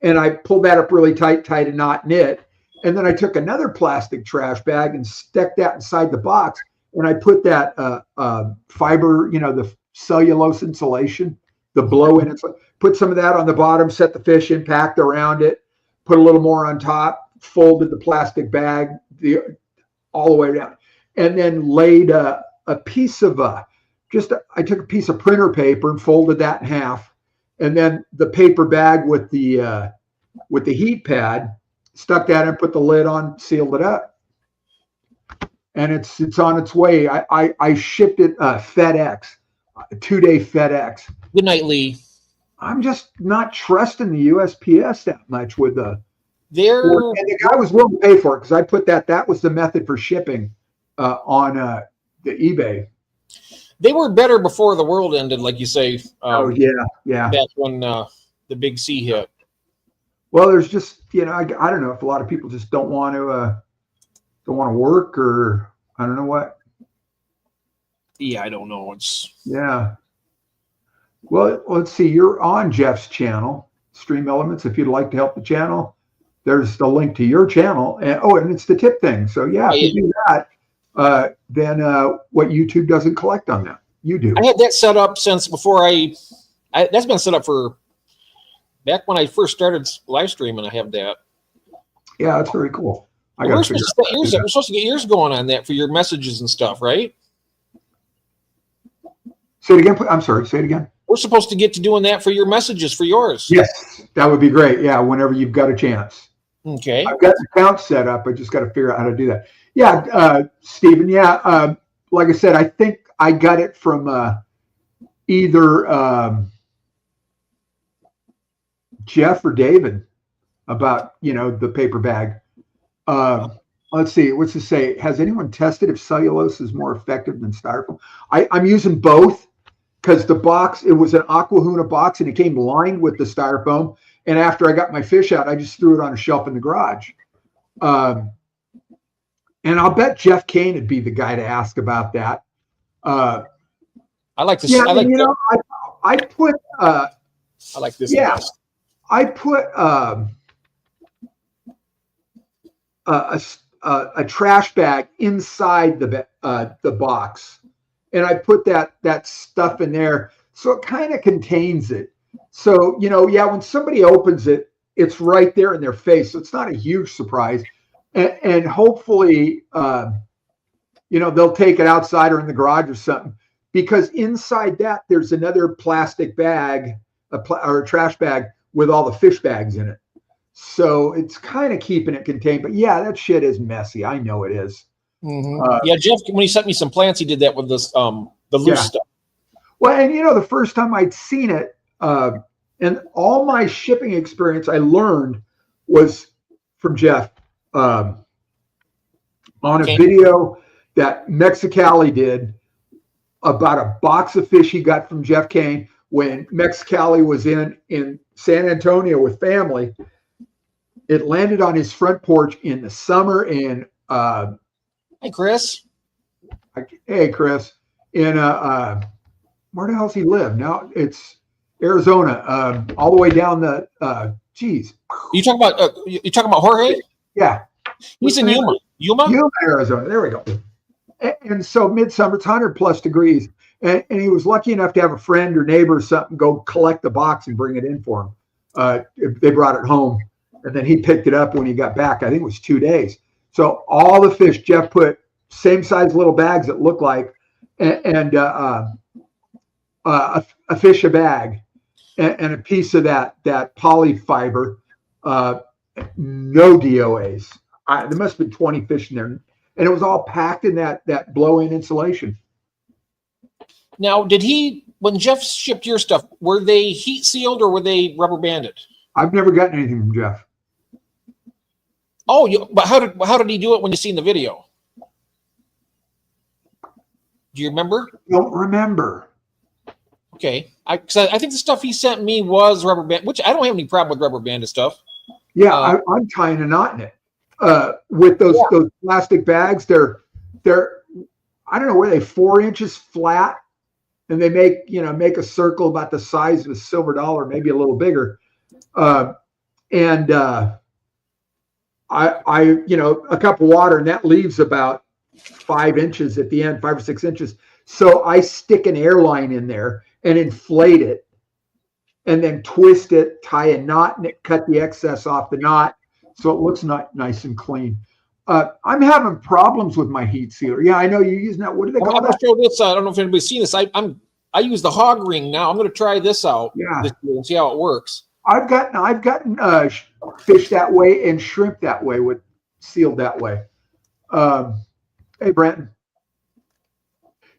and I pulled that up really tight, tied a knot in it, and then I took another plastic trash bag and stuck that inside the box, and I put that fiber, the cellulose insulation, the blow in it. So put some of that on the bottom, set the fish in, packed around it, put a little more on top, folded the plastic bag all the way down, and then laid a piece of I took a piece of printer paper and folded that in half, and then the paper bag with the heat pad, stuck that in, put the lid on, sealed it up, and it's on its way. I shipped it FedEx, a 2-day FedEx. Good night, Lee. I'm just not trusting the USPS that much with and the guy was willing to pay for it because I put that was the method for shipping on the eBay. They were better before the world ended, like you say. Yeah. That's when the big C hit. Well, there's just I don't know if a lot of people just don't want to work, or I don't know what. Yeah, I don't know. Yeah. Well, let's see. You're on Jeff's channel, Stream Elements. If you'd like to help the channel, there's the link to your channel. And it's the tip thing. So yeah, if you do that, then what YouTube doesn't collect on that, you do. I had that set up since before that's been set up for back when I first started live streaming. I have that. Yeah, that's very cool. We're supposed to get yours going on that for your messages and stuff, right? Say it again. I'm sorry. Say it again. We're supposed to get to doing that for your messages for yours. Yes, that would be great. Yeah, whenever you've got a chance. Okay. I've got the account set up. I just got to figure out how to do that. Yeah, Stephen. Yeah, like I said, I think I got it from either Jeff or David about the paper bag. Let's see. What's to say? Has anyone tested if cellulose is more effective than styrofoam? I'm using both because the box, it was an Aquahuna box and it came lined with the styrofoam. And after I got my fish out, I just threw it on a shelf in the garage. And I'll bet Jeff Kane would be the guy to ask about that. I like this. Yeah, I like I put. I like this. Yeah, I put a trash bag inside the box, and I put that stuff in there, so it kind of contains it. So, you know, yeah, when somebody opens it, it's right there in their face. So it's not a huge surprise. And hopefully, you know, they'll take it outside or in the garage or something, because inside that there's another plastic bag, or a trash bag with all the fish bags in it. So it's kind of keeping it contained. But yeah, that shit is messy. I know it is. Yeah, Jeff, when he sent me some plants, he did that with this the loose stuff. Well, and you know, the first time I'd seen it, and all my shipping experience I learned was from Jeff, on a video that Mexicali did about a box of fish he got from Jeff Kane when Mexicali was in San Antonio with family. It landed on his front porch in the summer in Hey, Chris. Hey, Chris. In where the hell's he live? Now it's Arizona, all the way down the geez. You talking about Jorge? Yeah. He's in Yuma. Yuma, Arizona. There we go. And so midsummer, it's 100+ degrees. And he was lucky enough to have a friend or neighbor or something go collect the box and bring it in for him. They brought it home, and then he picked it up when he got back. I think it was 2 days. So all the fish Jeff put same size little bags that look like, and a fish a bag, and a piece of that poly fiber. No DOAs. There must have been 20 fish in there, and it was all packed in that blow-in insulation. Now, when Jeff shipped your stuff, were they heat sealed or were they rubber banded? I've never gotten anything from Jeff. Oh, but how did he do it when you seen the video? Do you remember? Don't remember. Okay, I think the stuff he sent me was rubber band, which I don't have any problem with rubber banded stuff. Yeah, I'm tying a knot in it. With those plastic bags, they're I don't know, were they 4 inches flat, and they make a circle about the size of a silver dollar, maybe a little bigger. I a cup of water, and that leaves about 5 inches at the end, 5 or 6 inches. So I stick an airline in there and inflate it, and then twist it, tie a knot in it, cut the excess off the knot, so it looks nice and clean. I'm having problems with my heat sealer. Yeah, I know you're using that. What do they call that? I'm going to show this. I don't know if anybody's seen this. I use the hog ring now. I'm going to try this out. Yeah. This year and see how it works. I've gotten fish that way and shrimp that way, with sealed that way. Hey, Brenton.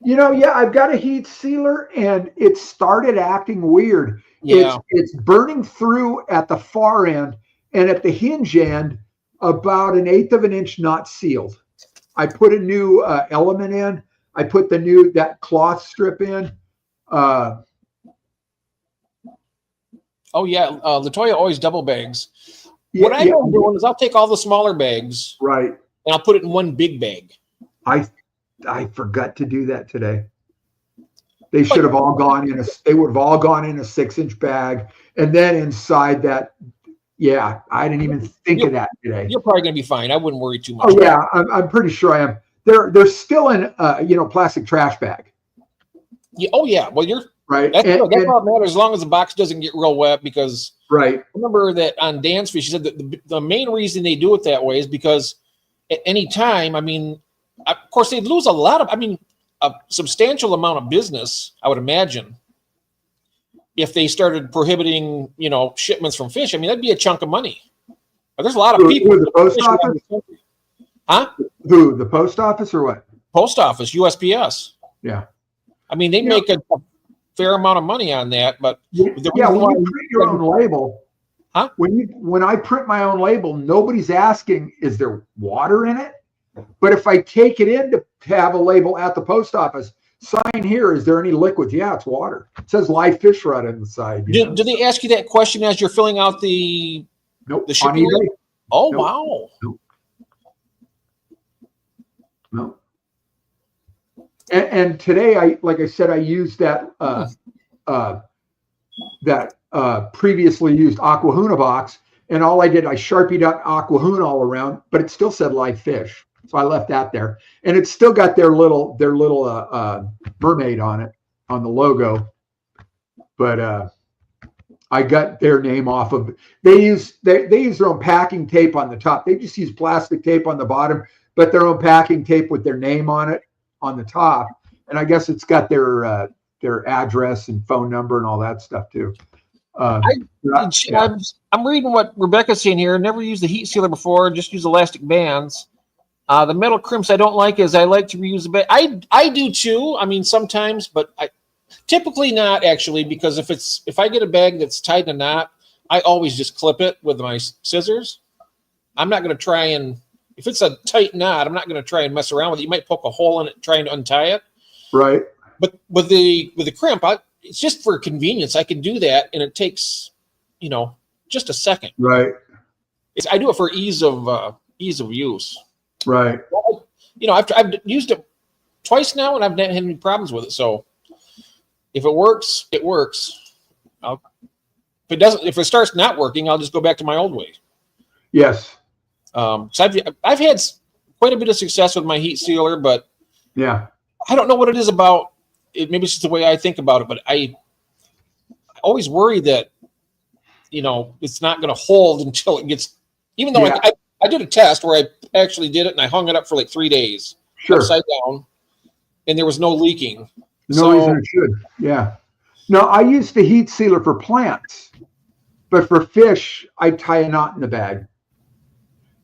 I've got a heat sealer, and it started acting weird. Yeah. It's burning through at the far end, and at the hinge end, about 1/8 of an inch not sealed. I put a new element in. I put that cloth strip in. Oh yeah, Latoya always double bags. What I'm doing is I'll take all the smaller bags, right, and I'll put it in one big bag. I forgot to do that today. They should have all gone in they would have all gone in a 6-inch bag, and then inside that. Yeah, I didn't even think of that today. You're probably going to be fine. I wouldn't worry too much. Oh yeah, I'm pretty sure I am. They're still in plastic trash bag. Yeah. Oh yeah. Well, you're right. That's all that matters, as long as the box doesn't get real wet. Because right. Remember that on Dan's Fish, he said that the main reason they do it that way is because at any time, I mean, of course, they'd lose a substantial amount of business, I would imagine, if they started prohibiting, shipments from fish. I mean, that'd be a chunk of money. But there's a lot of people. Who, the post office? Huh? Who, the post office or what? Post office, USPS. Yeah. I mean, they make a fair amount of money on that, but when you print your own label, huh? When I print my own label, nobody's asking, is there water in it? But if I take it in to have a label at the post office, sign here, is there any liquids? Yeah, it's water. It says live fish rod on the side. Do they ask you that question as you're filling out the shipping label? Oh, nope. Wow. Nope. No. And today, like I said, I used that previously used Aquahuna box, and all I did, I Sharpied up Aquahuna all around, but it still said live fish. So I left that there, and it's still got their little mermaid on it, on the logo. But I got their name off of. They use their own packing tape on the top. They just use plastic tape on the bottom, but their own packing tape with their name on it on the top. And I guess it's got their address and phone number and all that stuff too. I'm reading what Rebecca's saying here. Never used the heat sealer before. Just use elastic bands. The metal crimps I don't like is I like to reuse the bag. I do too. I mean sometimes, but I typically not actually, because if I get a bag that's tied in a knot, I always just clip it with my scissors. I'm not going to try and, if it's a tight knot, I'm not going to try and mess around with it. You might poke a hole in it trying to untie it. Right. But with the crimp, it's just for convenience. I can do that, and it takes, just a second. Right. I do it for ease of use. Right. I've used it twice now, and I've not had any problems with it. So if it works, it works. If it starts not working, I'll just go back to my old way. Yes. So I've had quite a bit of success with my heat sealer, but yeah, I don't know what it is about it. Maybe it's just the way I think about it, but I always worry that it's not going to hold until it gets. Even though I did a test where I actually did it and I hung it up for like 3 days, upside down, and there was no leaking. No reason it should. Yeah. No, I used the heat sealer for plants, but for fish, I tie a knot in the bag.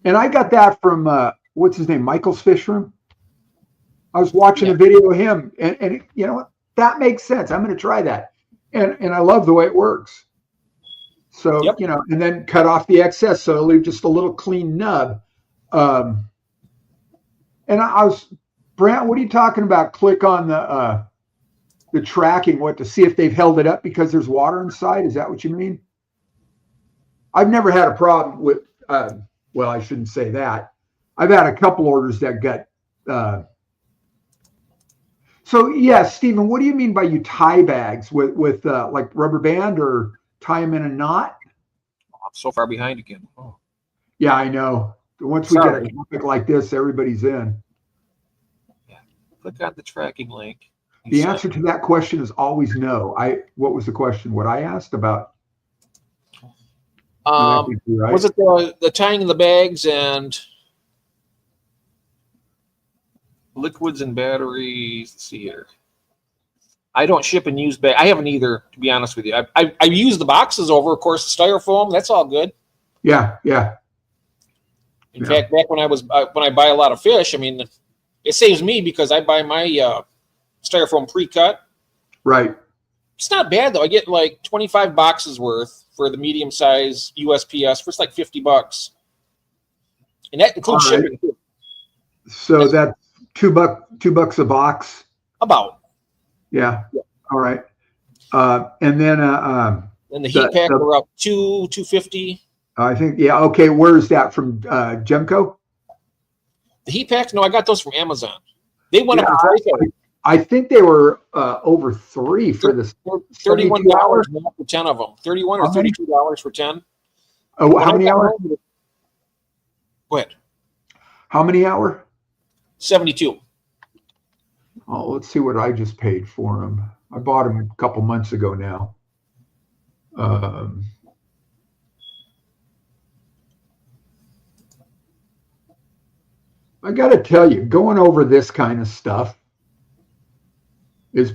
And I got that from, what's his name? Michael's Fish Room. I was watching a video of him, and you know what? That makes sense. I'm going to try that. And I love the way it works. So, and then cut off the excess. So it'll leave just a little clean nub. And Brant, what are you talking about? Click on the tracking, to see if they've held it up because there's water inside? Is that what you mean? I've never had a problem with, well, I shouldn't say that. I've had a couple orders that got, so yeah, Stephen, what do you mean by you tie bags with like rubber band or tie them in a knot? Oh, I'm so far behind again. Oh. Yeah, I know. Once we get a topic like this, everybody's in. Yeah. Click on the tracking link. The answer to that question is always no. What was the question? What I asked about? Right? Was it the tying in the bags and liquids and batteries? Let's see here. I don't ship and use bags. I haven't either, to be honest with you. I use the boxes over, of course, the styrofoam. That's all good. Yeah, yeah. In fact, back when I buy a lot of fish, I mean, it saves me because I buy my styrofoam pre-cut. Right. It's not bad though. I get like 25 boxes worth for the medium size USPS for like $50, and that includes shipping too. So that's $2 a box. About. Yeah. All right. And then the heat pack were up $250. I think okay. Where's that from? Gemco. The heat packs? No, I got those from Amazon. They went up in price. I think they were over $3 for this. $31 for 10 of them. $31 or $32 for 10. Oh, how many hours? Go ahead. How many hour? 72. Oh, let's see what I just paid for them. I bought them a couple months ago now. I got to tell you, going over this kind of stuff is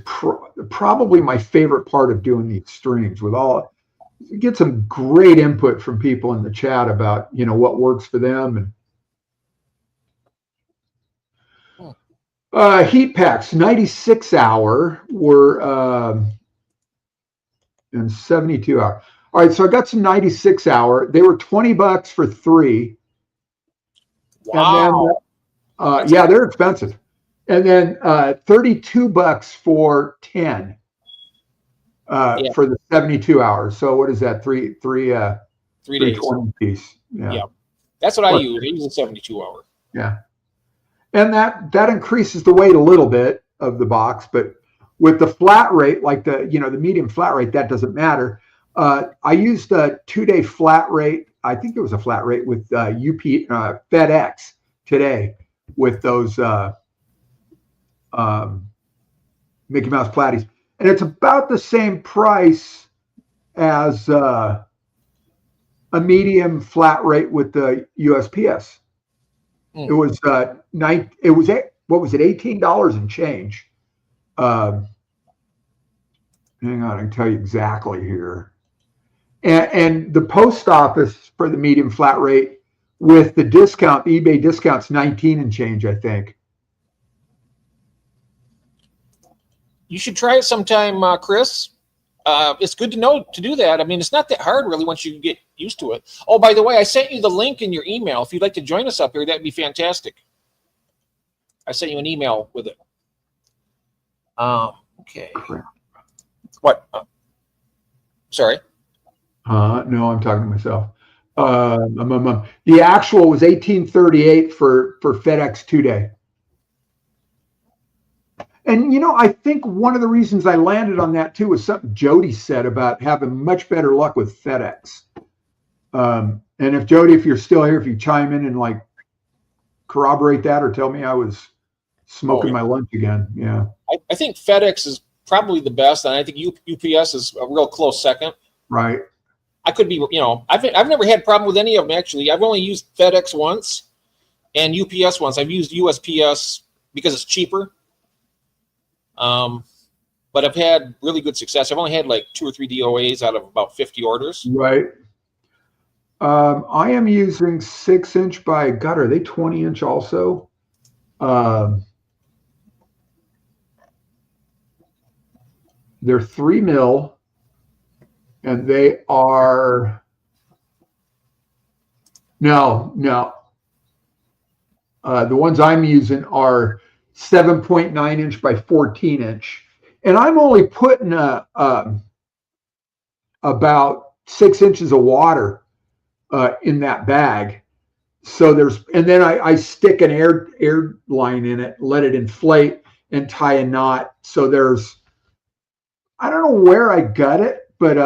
probably my favorite part of doing these streams. You get some great input from people in the chat about what works for them. And heat packs 96 hour were and 72 hour. All right, so I got some 96 hour. They were $20 for 3. Wow. And then they're expensive. And then $32 for 10 for the 72 hours. So what is that? Three days. 20 piece. Yeah. That's what I use. I use a 72 hour. Yeah. And that increases the weight a little bit of the box, but with the flat rate, like the medium flat rate, that doesn't matter. I used a 2-day flat rate. I think it was a flat rate with FedEx today. with those Mickey Mouse Platties, and it's about the same price as a medium flat rate with the USPS. It was what was it, $18 and change. Hang on, I can tell you exactly here. And the post office for the medium flat rate with the discount, the eBay discount's 19 and change, I think. You should try it sometime, Chris. It's good to know to do that. I mean, it's not that hard really once you get used to it. Oh, by the way, I sent you the link in your email. If you'd like to join us up here, that'd be fantastic. I sent you an email with it. Okay. What? Sorry. No, I'm talking to myself. The actual was $18.38 for FedEx 2-day. And, you know, I think one of the reasons I landed on that, too, was something Jody said about having much better luck with FedEx. And if Jody, if you're still here, if you chime in and like corroborate that or tell me I was smoking my lunch again. Yeah. I think FedEx is probably the best. And I think UPS is a real close second. Right. I could be, you know, I've never had a problem with any of them, actually. I've only used FedEx once and UPS once. I've used USPS because it's cheaper. But I've had really good success. I've only had like 2 or 3 DOAs out of about 50 orders. Right. I am using 6-inch by, God, are they 20-inch also? They're 3 mil, and they are, no. The ones I'm using are 7.9-inch by 14-inch. And I'm only putting about 6 inches of water in that bag. So and then I stick an air line in it, let it inflate and tie a knot. So I don't know where I got it, but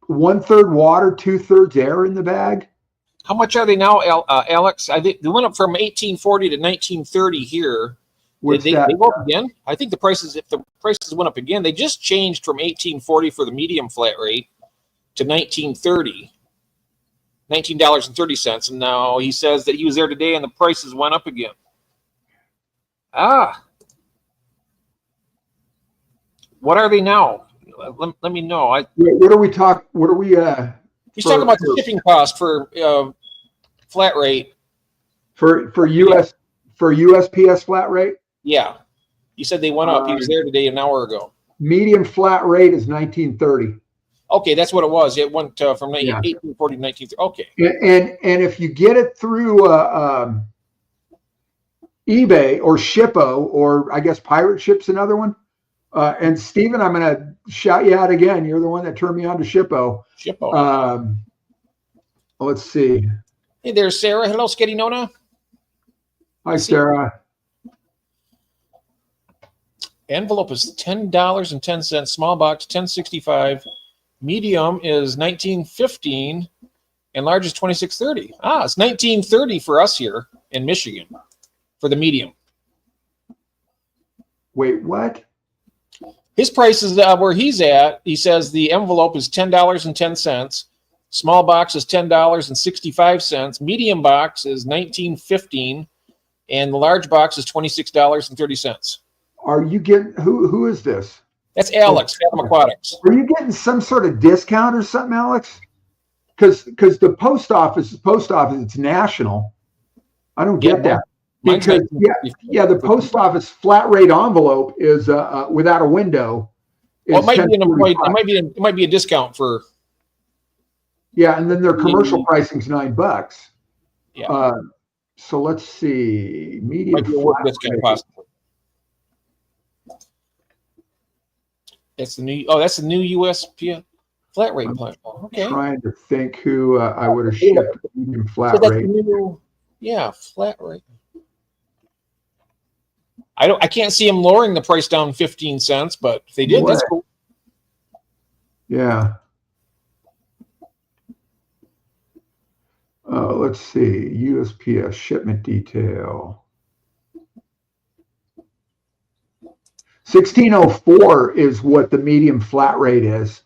1/3 water, 2/3 air in the bag. How much are they now, Alex? They went up from 1840 to 1930 here. Did they go up again? I think if the prices went up again, they just changed from 1840 for the medium flat rate to 1930, $19.30. And now he says that he was there today and the prices went up again. What are they now? Let me know. What are we talking? What are we? He's talking about the shipping cost for flat rate for USPS flat rate. Yeah, he said they went up. He was there today an hour ago. Medium flat rate is 1930. Okay, that's what it was. It went from 1840 to 1930. Okay. And if you get it through eBay or Shippo, or I guess Pirate Ship's another one. And Stephen, I'm going to shout you out again. You're the one that turned me on to Shippo. Let's see. Hey there, Sarah. Hello, Sketty Nona. Hi, Sarah. Envelope is $10.10. Small box $10.65. Medium is $19.15, and large is $26.30. It's $19.30 for us here in Michigan for the medium. Wait, what? His price is where he's at. He says the envelope is $10.10. Small box is $10.65. Medium box is $19.15, and the large box is $26.30. Are you getting who is this? That's Alex, Fathom Aquatics. Are you getting some sort of discount or something, Alex? Because the post office, it's national. I don't get that. Because the post office flat rate envelope is without a window. Well, it might be a discount for. Yeah, and then their commercial pricing is $9. Yeah. So let's see. Medium might be a work discount possibly. That's the new. That's the new USPS flat rate platform. Okay. I'm trying to think who I would have shipped medium flat rate. Flat rate. I can't see them lowering the price down 15 cents, but if they did, that's cool. Yeah. Let's see, USPS shipment detail. 1604 is what the medium flat rate is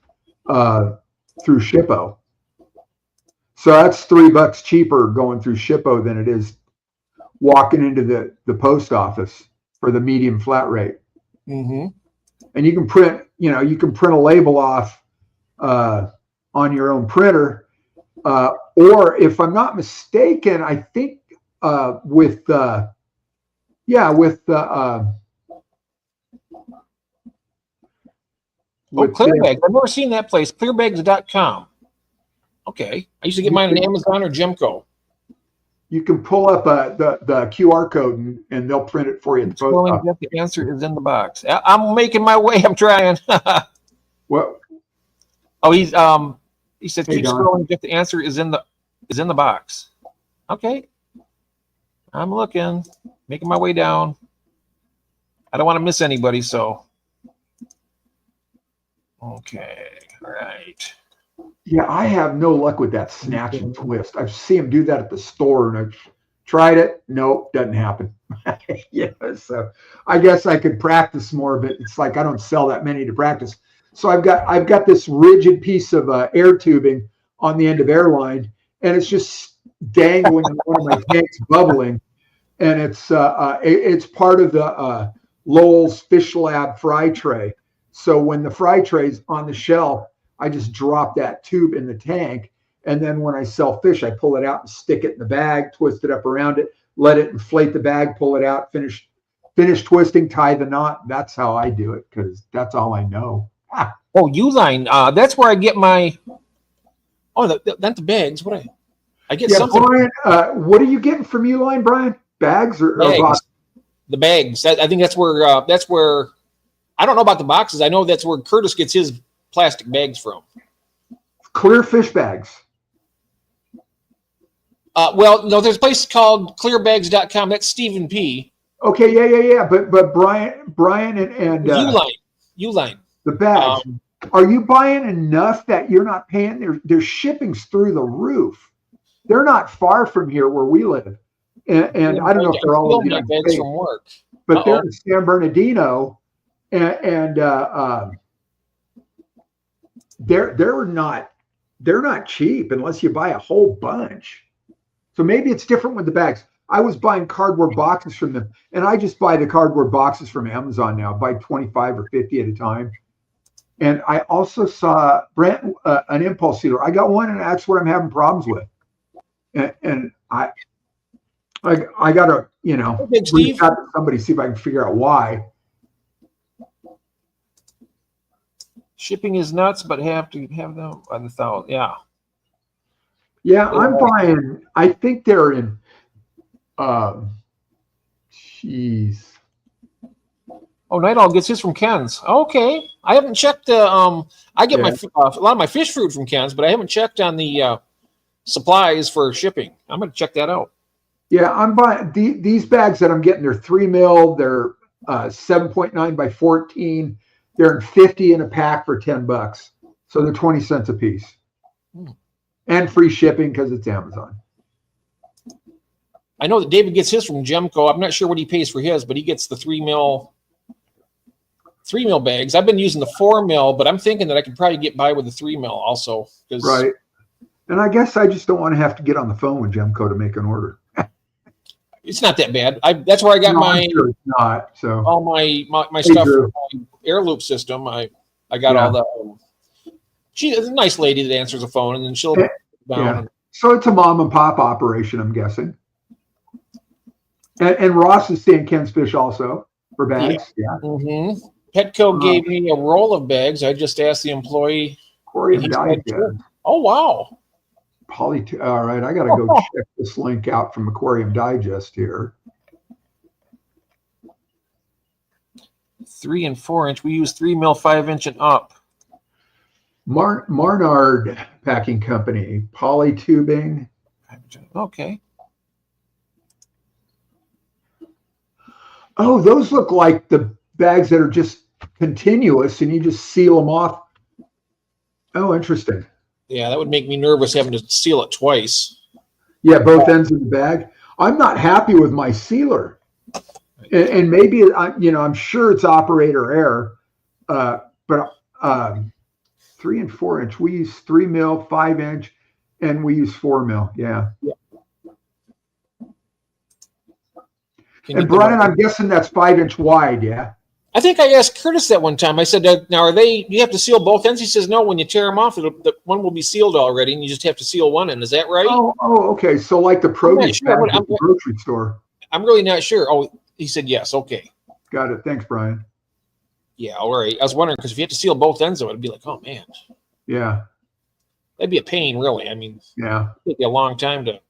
through Shippo. So that's $3 cheaper going through Shippo than it is walking into the post office for the medium flat rate. Mm-hmm. And you can print, you can print a label off on your own printer. Or if I'm not mistaken, I think with the Clearbags. I've never seen that place. Clearbags.com. Okay. I used to get mine on Amazon or Gemco. You can pull up the QR code and they'll print it for you at the post office. The answer is in the box. I'm making my way. I'm trying. What? Oh, he said keep scrolling. If the answer is in the box. Okay. I'm looking, making my way down. I don't want to miss anybody, so. Okay. All right. Yeah, I have no luck with that snatch and twist. I've seen him do that at the store, and I've tried it. Nope, doesn't happen. Yeah, so I guess I could practice more, but it's like I don't sell that many to practice. So I've got this rigid piece of air tubing on the end of airline, and it's just dangling in one of my tanks, bubbling, and it's part of the Lowell's Fish Lab fry tray. So when the fry tray's on the shelf, I just drop that tube in the tank. And then when I sell fish, I pull it out and stick it in the bag, twist it up around it, let it inflate the bag, pull it out, finish twisting, tie the knot. That's how I do it because that's all I know. Oh, Uline. That's where I get my. Oh, not the bags. I get something. Brian, what are you getting from Uline, Brian? Bags or boxes? The bags. I think that's where. I don't know about the boxes. I know that's where Curtis gets his plastic bags from. Clear fish bags. Well, no, there's a place called clearbags.com. That's Stephen P. Okay, yeah. But Brian and Uline. The bags. Are you buying enough that you're not paying? Their shipping's through the roof. They're not far from here where we live. And I don't know if they're all in the United States, from work. but they're in San Bernardino. And they're not cheap unless you buy a whole bunch. So maybe it's different with the bags. I was buying cardboard boxes from them, and I just buy the cardboard boxes from Amazon now. I buy 25 or 50 at a time. And I also saw Brent an impulse sealer. I got one, and that's what I'm having problems with. And I gotta reach out to somebody, see if I can figure out why. Shipping is nuts, but have to have them by the thousand. Yeah. Yeah, I'm buying. I think they're in. Jeez. Oh, Night Owl gets his from Ken's. Okay, I haven't checked. I get a lot of my fish food from Ken's, but I haven't checked on the supplies for shipping. I'm going to check that out. Yeah, I'm buying these bags that I'm getting. They're 3 mil. They're 7.9 by 14. They're in 50 in a pack for $10. So they're 20 cents a piece. And free shipping because it's Amazon. I know that David gets his from Gemco. I'm not sure what he pays for his, but he gets the 3 mil bags. I've been using the 4 mil, but I'm thinking that I could probably get by with the 3 mil also. Right. And I guess I just don't want to have to get on the phone with Gemco to make an order. It's not that bad. That's where I got I'm sure it's not. So all my stuff for my air loop system. I got all the. She's a nice lady that answers the phone, and then she'll down. Yeah. So it's a mom and pop operation, I'm guessing. And Ross is staying Ken's Fish also for bags. Yeah. Mm-hmm. Petco gave me a roll of bags. I just asked the employee. Aquarium Digest. Oh wow. All right, I got to go check this link out from Aquarium Digest here. 3 and 4 inch. We use 3 mil, 5 inch and up. Marnard Packing Company, poly tubing. Okay. Oh, those look like the bags that are just continuous, and you just seal them off. Oh, interesting. Yeah, that would make me nervous having to seal it twice. Yeah, both ends of the bag. I'm not happy with my sealer, and maybe I'm sure it's operator error, but 3 and 4 inch. We use 3 mil, 5 inch, and we use 4 mil. Yeah. And Brian, I'm guessing that's 5 inch wide. Yeah. I think I asked Curtis that one time. I said, "Now you have to seal both ends?" He says, "No. When you tear them off, the one will be sealed already, and you just have to seal one end." Is that right? Oh, okay. So like the produce bag at the grocery store. I'm really not sure. Oh, he said yes. Okay. Got it. Thanks, Brian. Yeah. All right. I was wondering because if you had to seal both ends of it, it'd be like, oh man. Yeah. That'd be a pain, really. I mean, yeah, it'd take you a long time to.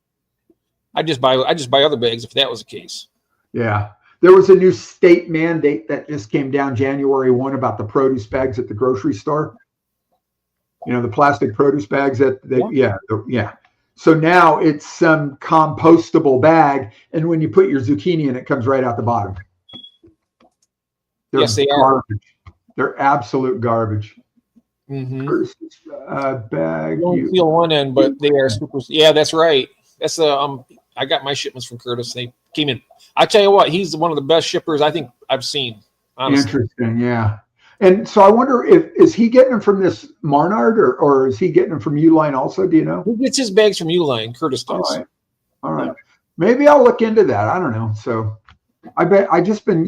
I just buy other bags if that was the case. Yeah. There was a new state mandate that just came down January 1 about the produce bags at the grocery store. The plastic produce bags yeah. So now it's some compostable bag, and when you put your zucchini in, it comes right out the bottom. Yes, they are. They're absolute garbage. Mm-hmm. Bag. You don't seal one end, but they are super. Yeah, that's right. That's I got my shipments from Curtis. They came in. I tell you what, he's one of the best shippers I think I've seen. Honestly. Interesting, yeah. And so I wonder is he getting them from this Marnard or is he getting them from Uline also? Do you know? He gets his bags from Uline. Curtis does. All right. Yeah. Maybe I'll look into that. I don't know. So I just been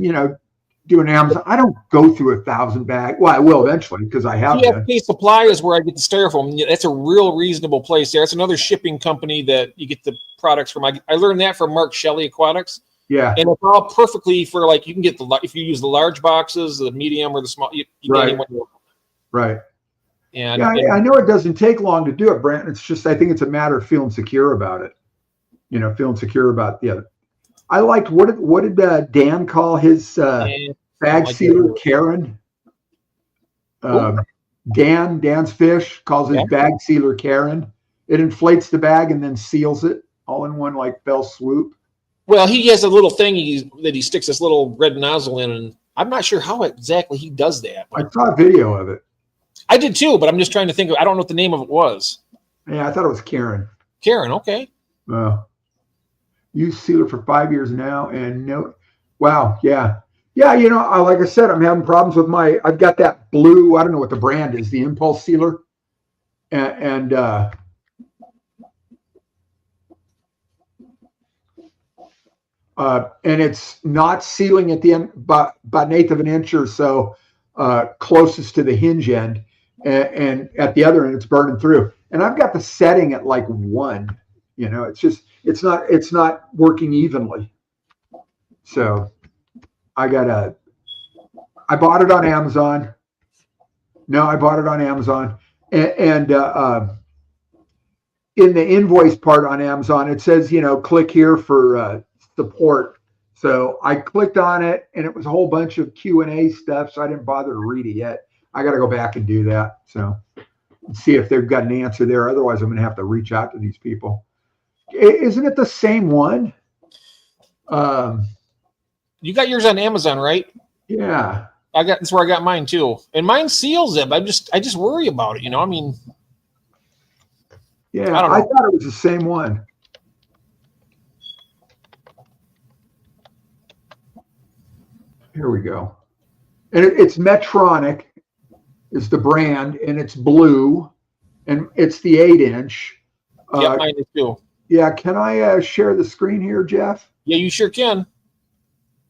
doing Amazon. I don't go through 1,000 bags. Well, I will eventually because I have. TFK Supply is where I get the styrofoam. That's a real reasonable place there. It's another shipping company that you get the products from. I learned that from Mark Shelley Aquatics. Yeah, and it's all perfectly for you can get if you use the large boxes, the medium, or the small. You right. Get anyone you want. Right. And I know it doesn't take long to do it, Brent. It's just I think it's a matter of feeling secure about it. Feeling secure about the other. I liked what did Dan call his bag sealer? Karen. Dan's Fish calls his bag sealer Karen. It inflates the bag and then seals it all in one fell swoop. Well, he has a little thing that he sticks this little red nozzle in, and I'm not sure how exactly he does that. I saw a video of it. I did too, but I'm just trying to think I don't know what the name of it was. Yeah, I thought it was Karen. Karen, okay. Used sealer for 5 years now, and no, wow, yeah. Yeah, like I said, I'm having problems with I've got that blue, I don't know what the brand is, the impulse sealer. And it's not sealing at the end, about 1/8 of an inch or so closest to the hinge end, and at the other end it's burning through. And I've got the setting at 1. It's not working evenly. So I bought it on Amazon. No, I bought it on Amazon, and in the invoice part on Amazon it says click here for support. So I clicked on it and it was a whole bunch of Q&A stuff. So I didn't bother to read it yet. I got to go back and do that. So see if they've got an answer there. Otherwise, I'm going to have to reach out to these people. Isn't it the same one? You got yours on Amazon, right? Yeah. That's where I got mine too. And mine seals it. I just worry about it. I mean. Yeah, I thought it was the same one. Here we go. And it's Medtronic is the brand, and it's blue, and it's the 8 inch. Yeah, mine is too. Yeah, can I share the screen here, Jeff? Yeah, you sure can.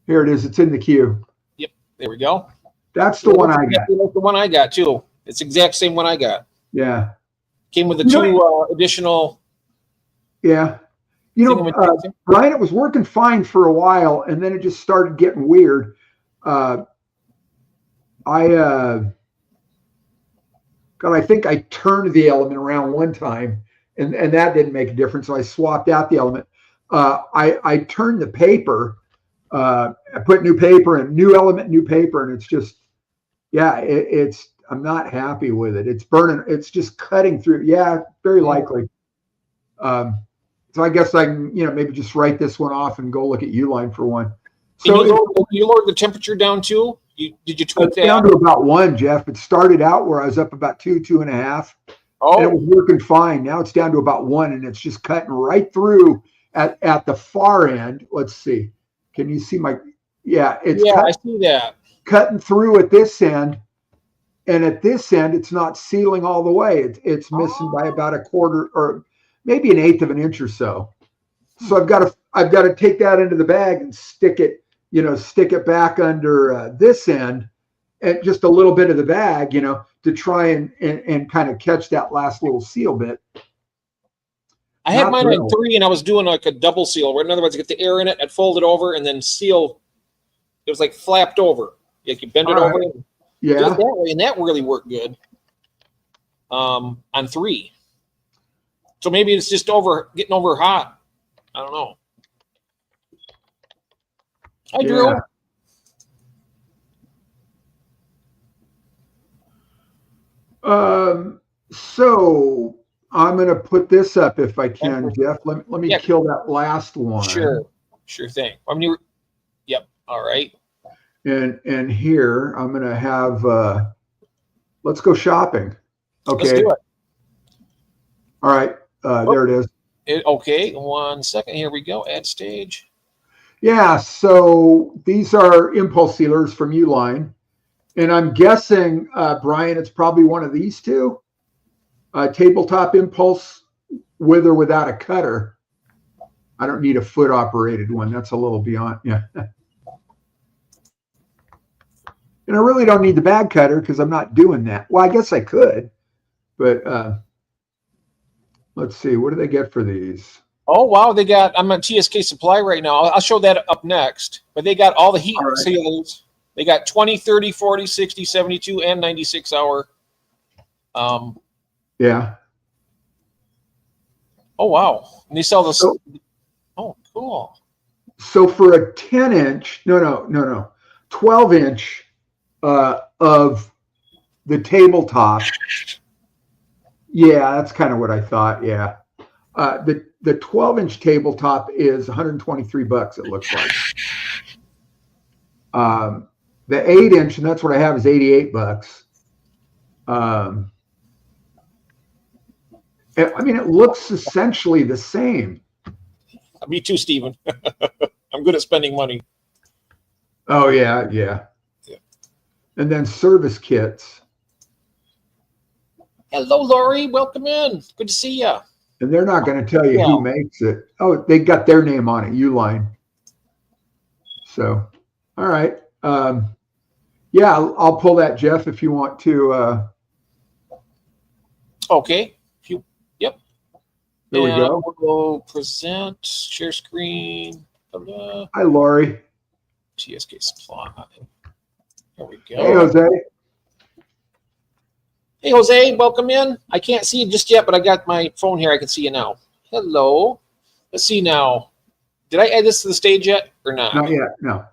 Here it is. It's in the queue. Yep, there we go. That's the one I got. That's the one I got too. It's the exact same one I got. Yeah. Came with the two additional. Yeah. Brian, it was working fine for a while, and then it just started getting weird. I think I turned the element around one time, and that didn't make a difference. So I swapped out the element. I turned the paper. I put new paper in, new element, new paper, and it's just, I'm not happy with it. It's burning. It's just cutting through. Yeah, very likely. So I guess I can, maybe just write this one off and go look at Uline for one. So you lowered the temperature down too? Did you tweak that? Down to about 1, Jeff. It started out where I was up about 2.5, and it was working fine. Now it's down to about 1, and it's just cutting right through at the far end. Let's see. Can you see my? Yeah, it's I see that. Cutting through at this end, and at this end, it's not sealing all the way. It's missing by about a quarter or maybe 1/8 of an inch or so. So I've got to take that into the bag and stick it back under this end, and just a little bit of the bag, to try and kind of catch that last little seal bit. I had mine on 3, and I was doing like a double seal, where in other words, get the air in it, I'd fold it over, and then seal. It was like flapped over. Like you bend it over. Yeah. That way, and that really worked good. On 3. So maybe it's just getting over hot. I don't know. Hi, Drew. So I'm going to put this up if I can, Jeff. Let me kill that last one. Sure thing. Yep. All right. And here I'm going to have, let's go shopping. Okay. Let's do it. All right. There it is. Okay. 1 second. Here we go. Add stage. Yeah. So these are impulse sealers from Uline. And I'm guessing, Brian, it's probably one of these two. Tabletop impulse with or without a cutter. I don't need a foot operated one. That's a little beyond. Yeah. And I really don't need the bag cutter because I'm not doing that. Well, I guess I could, but let's see. What do they get for these? Oh, wow. I'm on TSK Supply right now. I'll show that up next. But they got all the heat sealers. They got 20, 30, 40, 60, 72, and 96 hour. Yeah. Oh, wow. And they sell this. Oh, cool. So for a 10-inch, 12-inch of the tabletop. Yeah, that's kind of what I thought. Yeah. The 12-inch tabletop is $123, it looks like. The 8-inch, and that's what I have, is $88. I mean, it looks essentially the same. Me too, Stephen. I'm good at spending money. Oh, yeah. And then service kits. Hello, Lori. Welcome in. Good to see you. And they're not going to tell you who makes it. Oh, they got their name on it, Uline. So, all right. Yeah, I'll pull that, Jeff, if you want to. Okay. Yep. There we go. We'll present, share screen. Hi, Lori. TSK Supply. There we go. Hey, Jose. Hey, Jose. Welcome in. I can't see you just yet, but I got my phone here. I can see you now. Hello. Let's see now. Did I add this to the stage yet or not? Not yet. No.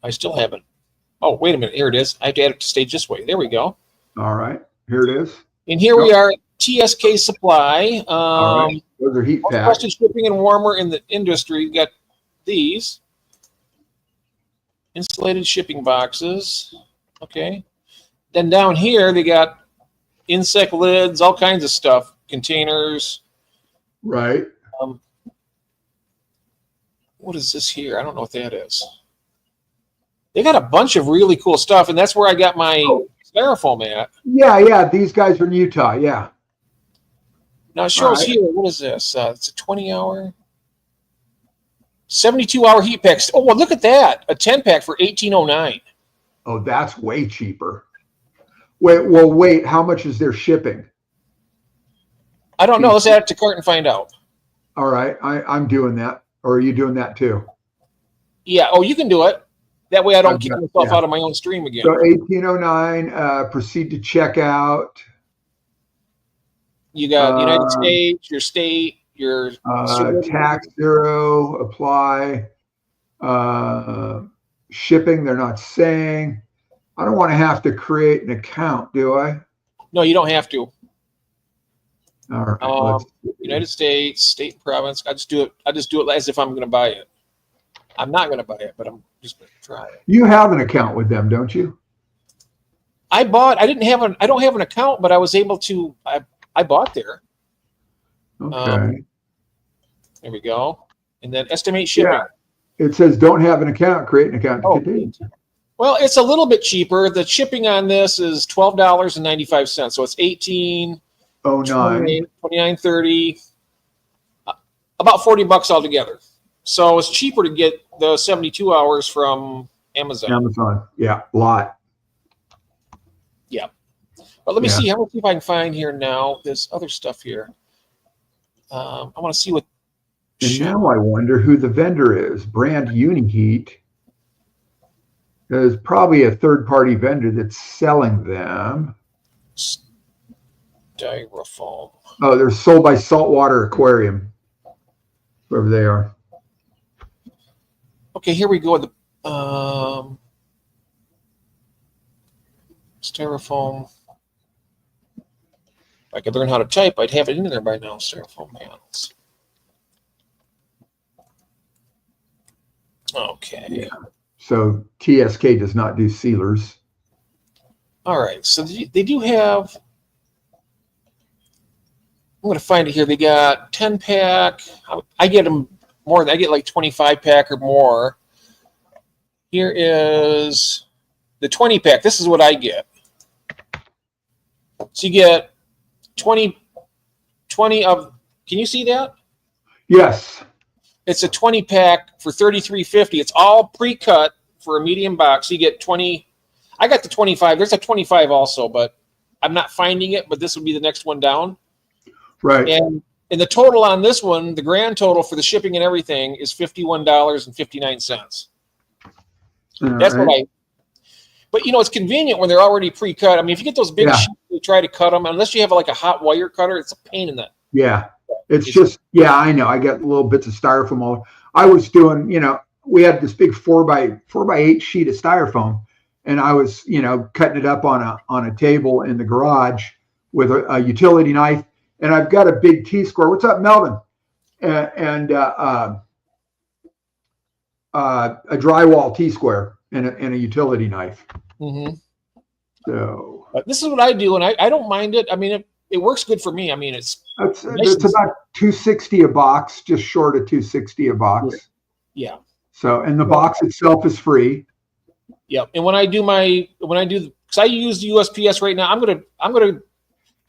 I still haven't. Oh, wait a minute. Here it is. I have to add it to stage this way. There we go. All right. Here it is. And here we are at TSK Supply. All right. Those are heat packs. Trusted shipping and warmer in the industry. You got these insulated shipping boxes. Okay. Then down here, they got insect lids, all kinds of stuff, containers. Right. What is this here? I don't know what that is. They got a bunch of really cool stuff, and that's where I got my styrofoam at. Yeah. These guys are in Utah. Yeah. Now it shows here. What is this? It's a 20-hour, 72-hour heat pack. Oh, well, look at that. A 10-pack for $18.09. Oh, that's way cheaper. Wait. How much is their shipping? I don't know. Let's add it to cart and find out. All right. I'm doing that. Or are you doing that too? Yeah. Oh, you can do it. That way I don't keep myself out of my own stream again. So $18.09, proceed to checkout. You got United States, your state, your tax zero, apply. Shipping, they're not saying. I don't want to have to create an account, do I? No, you don't have to. All right. United States, state and province. I just do it as if I'm going to buy it. I'm not going to buy it, but I'm just going to try it. You have an account with them, don't you? I don't have an account, but I was able to, I bought there. Okay. There we go. And then estimate shipping. Yeah. It says don't have an account, create an account to continue. Well, it's a little bit cheaper. The shipping on this is $12.95. So it's $18.09, $29.30, about $40 altogether. So it's cheaper to get the 72 hours from Amazon. Yeah, a lot. Yeah. But let me see. I want to see if I can find here now. There's other stuff here. I want to see what. And now I wonder who the vendor is. Brand Uniheat. There's probably a third-party vendor that's selling them. Styrofoam. Oh, they're sold by Saltwater Aquarium, whoever they are. Okay, here we go. The styrofoam. If I could learn how to type, I'd have it in there by now. Styrofoam panels. Okay. Yeah. So TSK does not do sealers. All right. So they do have. I'm going to find it here. They got 10-pack. I get them more. I get like 25-pack or more. Here is the 20-pack. This is what I get. So you get 20 of. Can you see that? Yes. It's a 20-pack for $33.50. It's all pre-cut for a medium box. You get 20. I got the 25. There's a 25 also, but I'm not finding it. But this would be the next one down. Right. And the total on this one, the grand total for the shipping and everything, is $51.59. That's right. what I. But it's convenient when they're already pre-cut. I mean, if you get those big sheets, you try to cut them. Unless you have like a hot wire cutter, it's a pain in the. Yeah. It's just, I know. I got little bits of styrofoam all. I was doing, we had this big 4x8 sheet of styrofoam, and I was, cutting it up on a table in the garage with a utility knife, and I've got a big T-square. What's up, Melvin? And a drywall T-square and a utility knife. Mm-hmm. So this is what I do, and I don't mind it. I mean, it works good for me. I mean, it's about $2.60 a box, just short of $2.60 a box. Yeah. So, and the box itself is free. Yeah. And when I do because I use the USPS right now, I do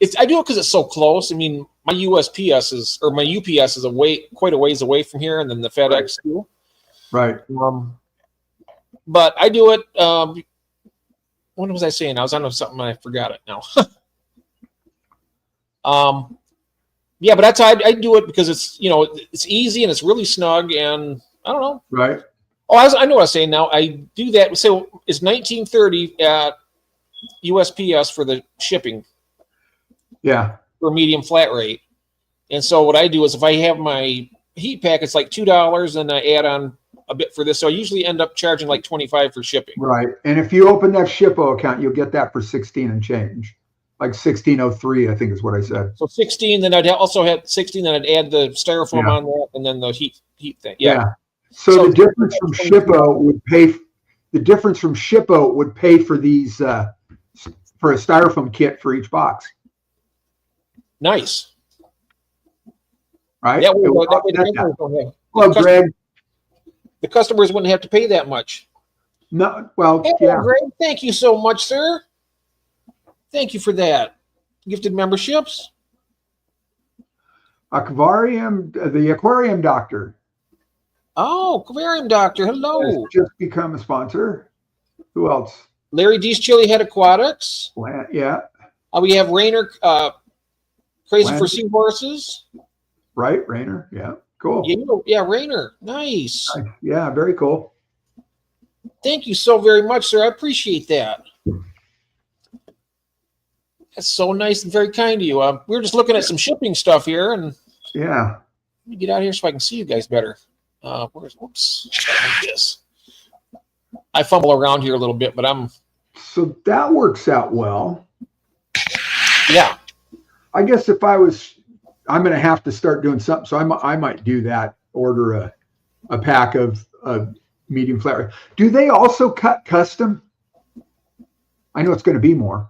it because it's so close. I mean, my UPS is quite a ways away from here, and then the FedEx too. Right. But I do it. What was I saying? I was on something and I forgot it now. Yeah, but that's how I do it, because it's it's easy and it's really snug, and I don't know. Right. Oh, I know what I was saying now. I do that. So it's $19.30 at USPS for the shipping. Yeah. For a medium flat rate. And so what I do is, if I have my heat pack, it's like $2, and I add on a bit for this. So I usually end up charging like $25 for shipping. Right. And if you open that Shippo account, you'll get that for 16 and change. Like 1603, I think is what I said. So 16, then I'd also have 16, then I'd add the styrofoam on that, and then the heat thing. Yeah. So the difference from Shippo would pay for these for a styrofoam kit for each box. Nice. Right? Yeah. Well, Greg. The customers wouldn't have to pay that much. No. Well, Greg, thank you so much, sir. Thank you for that. Gifted memberships. The aquarium doctor. Oh, aquarium doctor. Hello. Has just become a sponsor. Who else? Larry D's Chili Head Aquatics. Yeah. We have Rainer, Crazy for Seahorses. Right, Rainer. Yeah. Cool. Yeah, Rainer. Nice. Yeah, very cool. Thank you so very much, sir. I appreciate that. That's so nice and very kind of you. We were just looking at some shipping stuff here, and let me get out here so I can see you guys better. Whoops, like this. I fumble around here a little bit, but So that works out well. Yeah. I guess I'm going to have to start doing something. So I might do that. Order a pack of medium flat rate. Do they also cut custom? I know it's going to be more.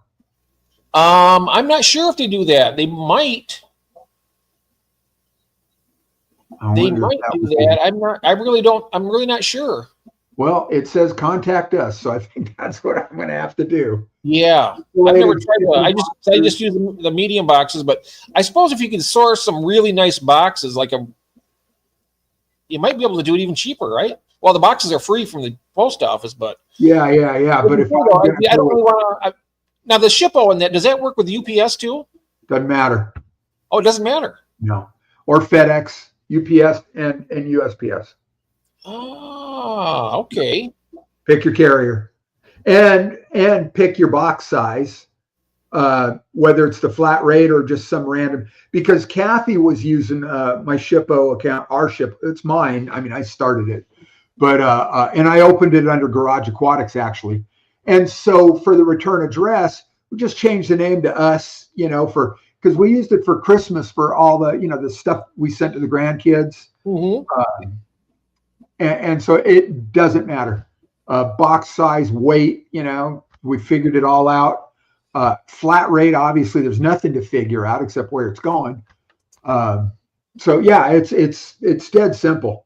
I'm not sure if they do that. They might. They might do that. I'm not. I really don't. I'm really not sure. Well, it says contact us, so I think that's what I'm going to have to do. Yeah, I've never tried to. I just use the medium boxes, but I suppose if you can source some really nice boxes, you might be able to do it even cheaper, right? Well, the boxes are free from the post office, but yeah. But if I don't really want to. Now the Shippo and that, does that work with UPS too? Doesn't matter. Oh, it doesn't matter. No, or FedEx, UPS, and USPS. Oh, okay. Pick your carrier, and pick your box size, whether it's the flat rate or just some random. Because Kathy was using my Shippo account, our Ship. It's mine. I mean, I started it, but and I opened it under Garage Aquatics actually. And so for the return address, we just changed the name to us, because we used it for Christmas for all the, the stuff we sent to the grandkids. Mm-hmm. And so it doesn't matter. Box size, weight, we figured it all out. Flat rate, obviously, there's nothing to figure out except where it's going. So yeah, it's dead simple.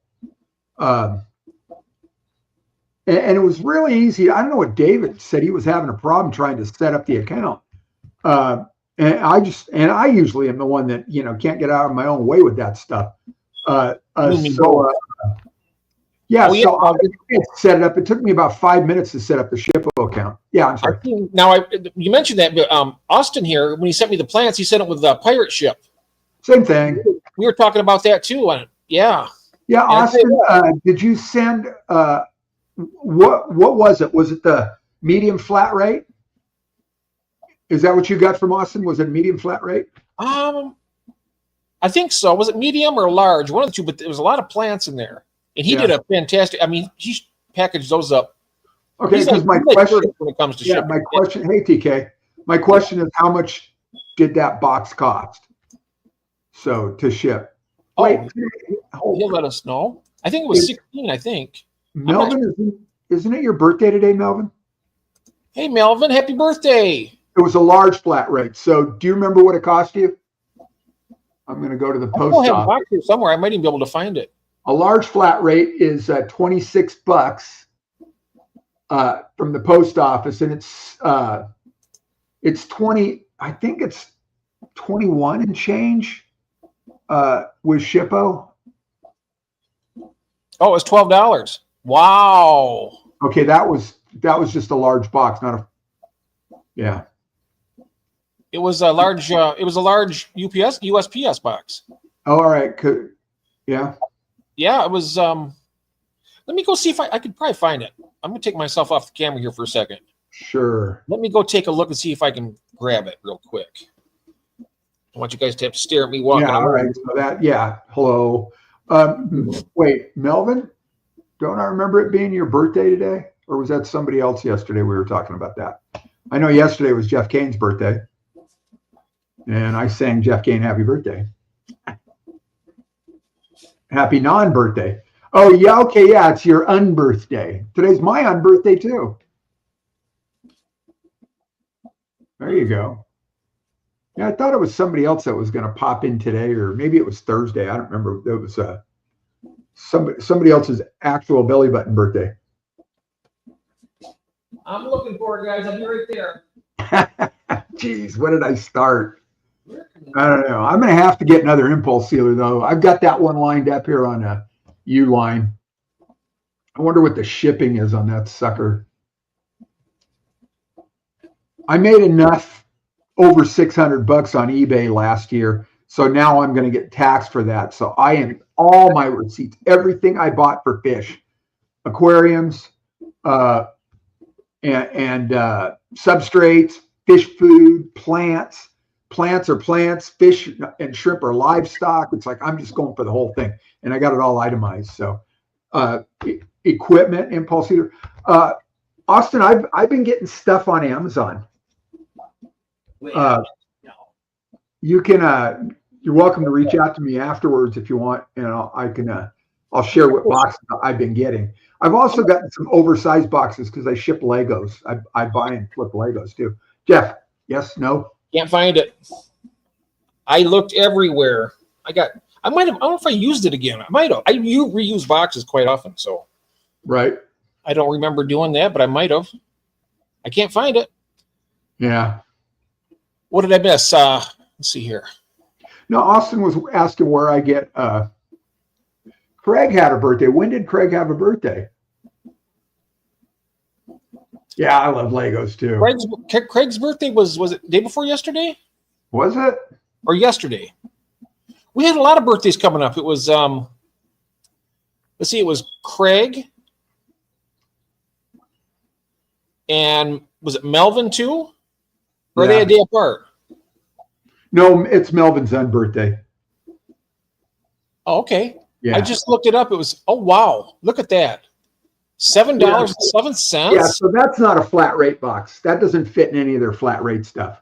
And it was really easy. I don't know what David said. He was having a problem trying to set up the account. And I usually am the one that, can't get out of my own way with that stuff. I set it up. It took me about 5 minutes to set up the Shippo account. Yeah, I'm sorry. Now, you mentioned that, but Austin here, when he sent me the plants, he sent it with the pirate ship. Same thing. We were talking about that too. Yeah. Yeah, Austin, did you send... what was it? Was it the medium flat rate? Is that what you got from Austin? Was it medium flat rate? I think so. Was it medium or large? One of the two, but there was a lot of plants in there. And he did a fantastic, he packaged those up. Okay, because my question when it comes to shipping. My question, hey TK, my question is how much did that box cost? So to ship. He'll let us know. I think it was 16, I think. Melvin, isn't it your birthday today, Melvin? Hey, Melvin, happy birthday. It was a large flat rate. So do you remember what it cost you? I'm going to go to the post office. I have a box here somewhere. I might even be able to find it. A large flat rate is $26 from the post office. And it's 20, I think it's 21 and change with Shippo. Oh, it's $12. Wow. Okay, that was just a large box, not a. Yeah. It was a large. It was a large USPS box. Oh, all right. Yeah. Yeah, it was. Let me go see if I could probably find it. I'm gonna take myself off the camera here for a second. Sure. Let me go take a look and see if I can grab it real quick. I want you guys to have to stare at me walking. Yeah. All right. So that. Yeah. Hello. Wait, Melvin, don't I remember it being your birthday today? Or was that somebody else yesterday we were talking about that? I know yesterday was Jeff Kane's birthday. And I sang Jeff Kane happy birthday. Happy non-birthday. Oh, yeah, okay, yeah, it's your unbirthday. Today's my unbirthday too. There you go. Yeah, I thought it was somebody else that was going to pop in today, or maybe it was Thursday. I don't remember. It was somebody else's actual belly button birthday. I'm looking for it, guys. I'll be right there. Jeez, when did I start? I don't know. I'm going to have to get another impulse sealer, though. I've got that one lined up here on a U-line. I wonder what the shipping is on that sucker. I made enough over $600 on eBay last year. So now I'm going to get taxed for that. So I am all my receipts, everything I bought for fish, aquariums, and substrates, fish food, plants. Plants are plants, fish and shrimp are livestock. It's like I'm just going for the whole thing, and I got it all itemized. So, equipment, impulse heater. Austin, I've been getting stuff on Amazon. You can you're welcome to reach out to me afterwards if you want, and I'll share what boxes I've been getting. I've also gotten some oversized boxes because I ship Legos. I buy and flip Legos too. Jeff, yes, no? Can't find it. I looked everywhere. I might have, I don't know if I used it again. I might have. You reuse boxes quite often, so. Right. I don't remember doing that, but I might have. I can't find it. Yeah. What did I miss? Let's see here. No, Austin was asking where I get, Craig had a birthday. When did Craig have a birthday? Yeah, I love Legos too. Craig's birthday was it day before yesterday? Was it? Or yesterday? We had a lot of birthdays coming up. It was let's see, it was Craig, and was it Melvin too? Or are they a day apart? No, it's Melvin's birthday. Oh, okay. Yeah. I just looked it up. It was, oh wow, look at that. $7.07. Yeah, so that's not a flat rate box. That doesn't fit in any of their flat rate stuff.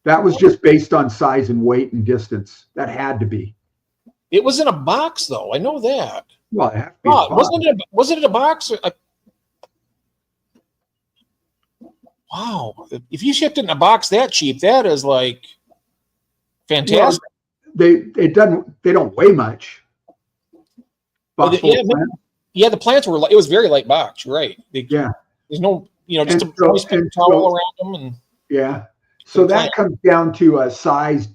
That was just based on size and weight and distance. That had to be. It was in a box though. I know that. Well, it had to be wasn't it a box? Wow. If you shipped it in a box that cheap, that is like fantastic. Well, they don't weigh much. The plants were, it was very light box, you're right. There's no, just a nice paper towel around them, and yeah. So that comes down to size,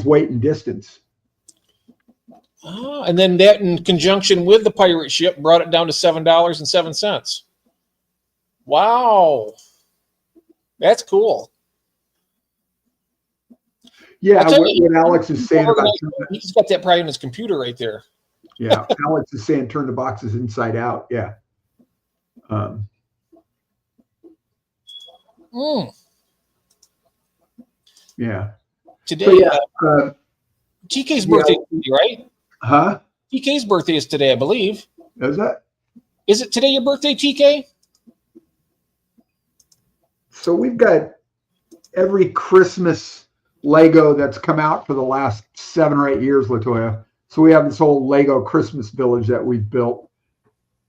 weight, and distance. And then that, in conjunction with the pirate ship, brought it down to $7.07. Wow, that's cool. Yeah, what Alex is saying about he's got that probably on his computer right there. Yeah, Alex is saying turn the boxes inside out. Yeah. Yeah. Today, TK's birthday, right? Huh? TK's birthday is today, I believe. Is that? Is it today your birthday, TK? So we've got every Christmas Lego that's come out for the last 7 or 8 years, Latoya. So we have this whole Lego Christmas village that we've built.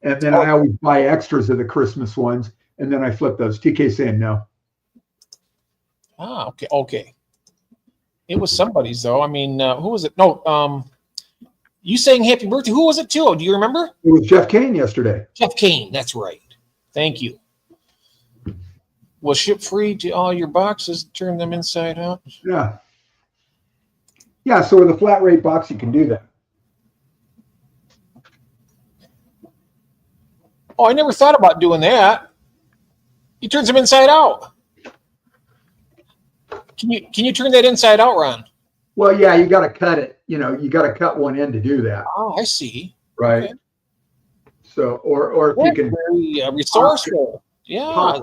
And then I always buy extras of the Christmas ones. And then I flip those. TK saying no. Ah, okay. Okay. It was somebody's though. I mean, who was it? No, you saying happy birthday. Who was it to? Do you remember? It was Jeff Kane yesterday. Jeff Kane. That's right. Thank you. Will ship free to all your boxes. Turn them inside out. Yeah. Yeah. So with a flat rate box, you can do that. Oh, I never thought about doing that. He turns them inside out. Can you turn that inside out, Ron? Well, yeah, you got to cut it. You got to cut one end to do that. Oh, I see. Right. Okay. So, or if you can very resourceful. Yeah.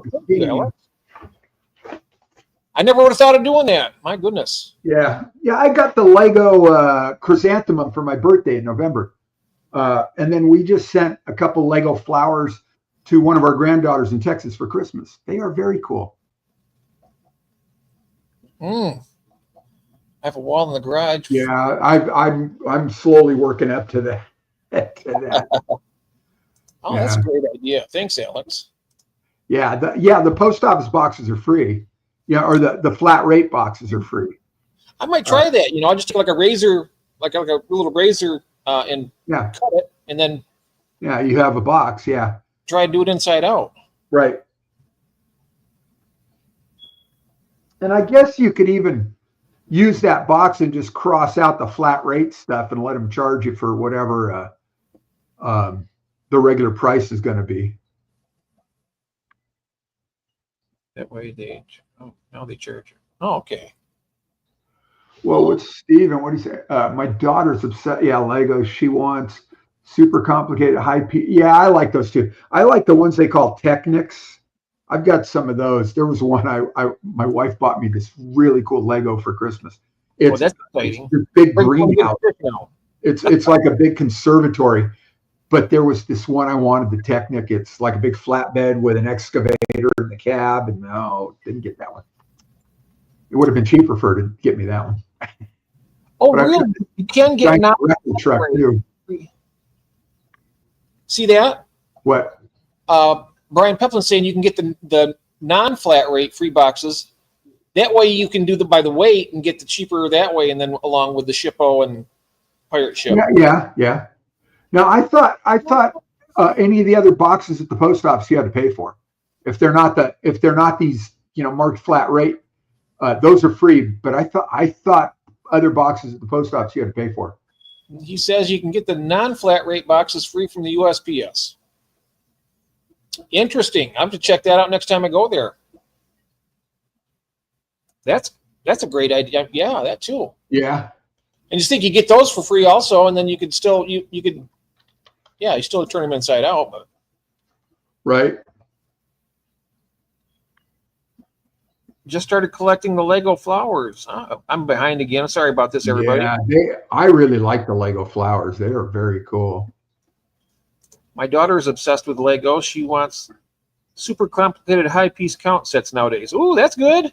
I never would have thought of doing that. My goodness. Yeah. Yeah. I got the Lego chrysanthemum for my birthday in November. And then we just sent a couple Lego flowers to one of our granddaughters in Texas for Christmas. They are very cool. I have a wall in the garage. Yeah, I'm slowly working up to that. Oh, yeah. That's a great idea. Thanks, Alex. Yeah, the post office boxes are free. Yeah, or the flat rate boxes are free. I might try that. I just take like a razor, like a little razor, and cut it, and then you have a box. Yeah, try to do it inside out. Right. And I guess you could even use that box and just cross out the flat rate stuff and let them charge you for whatever the regular price is going to be. That way now they charge you. Oh, okay. Well, with Steven, what do you say? My daughter's upset. Yeah, Legos. She wants super complicated high P. Yeah, I like those too. I like the ones they call Technics. I've got some of those. There was one my wife bought me this really cool Lego for Christmas. It's that's exciting. This big greenhouse. It's like a big conservatory. But there was this one I wanted, the Technic. It's like a big flatbed with an excavator in the cab, and no, didn't get that one. It would have been cheaper for her to get me that one. Oh, really? You can get an truck too. See that? What? Brian Peplin's saying you can get the non-flat rate free boxes. That way you can do by the weight and get the cheaper that way, and then along with the Shippo and Pirate Ship. Yeah. Now I thought any of the other boxes at the post office you had to pay for. If they're not these marked flat rate, those are free. But I thought other boxes at the post office you had to pay for. He says you can get the non-flat rate boxes free from the USPS. Interesting. I have to check that out next time I go there. That's a great idea. Yeah, that too. Yeah. And just think you get those for free also, and then you could still you still turn them inside out, but right. Just started collecting the Lego flowers. I'm behind again. Sorry about this, everybody. Yeah, I really like the Lego flowers. They are very cool. My daughter is obsessed with Lego. She wants super complicated high piece count sets nowadays. Ooh, that's good.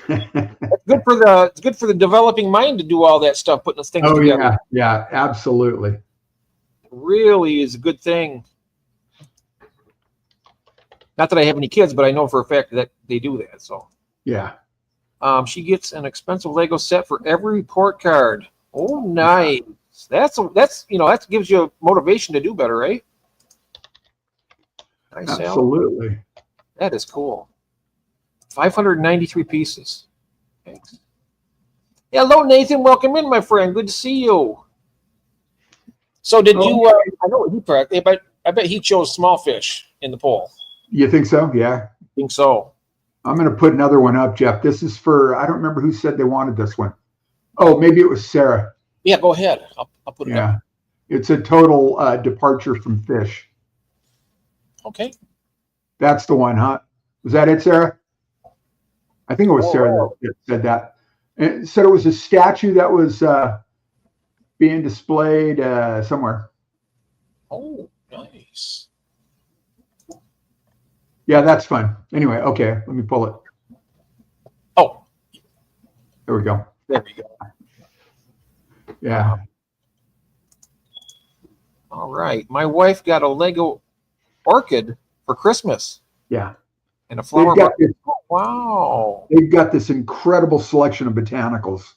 It's good for the developing mind to do all that stuff, putting things together. Yeah, absolutely. Really is a good thing. Not that I have any kids, but I know for a fact that they do that. So yeah. She gets an expensive Lego set for every report card. Oh, nice. That gives you motivation to do better, right? Nice. Absolutely. Sale. That is cool. 593 pieces. Thanks. Hello, Nathan. Welcome in, my friend. Good to see you. So did you? I know what he picked, but I bet he chose small fish in the poll. You think so? Yeah. I think so. I'm going to put another one up, Jeff. This is for, I don't remember who said they wanted this one. Oh, maybe it was Sarah. Yeah, go ahead. I'll put it up. It's a total departure from fish. Okay. That's the one, huh? Was that it, Sarah? I think it was Sarah that said that. And it said it was a statue that was being displayed somewhere. Oh, nice. Yeah, that's fun. Anyway, okay, let me pull it. Oh. There we go. There we go. Yeah. All right. My wife got a Lego orchid for Christmas. Yeah. And a flower. Wow. They've got this incredible selection of botanicals.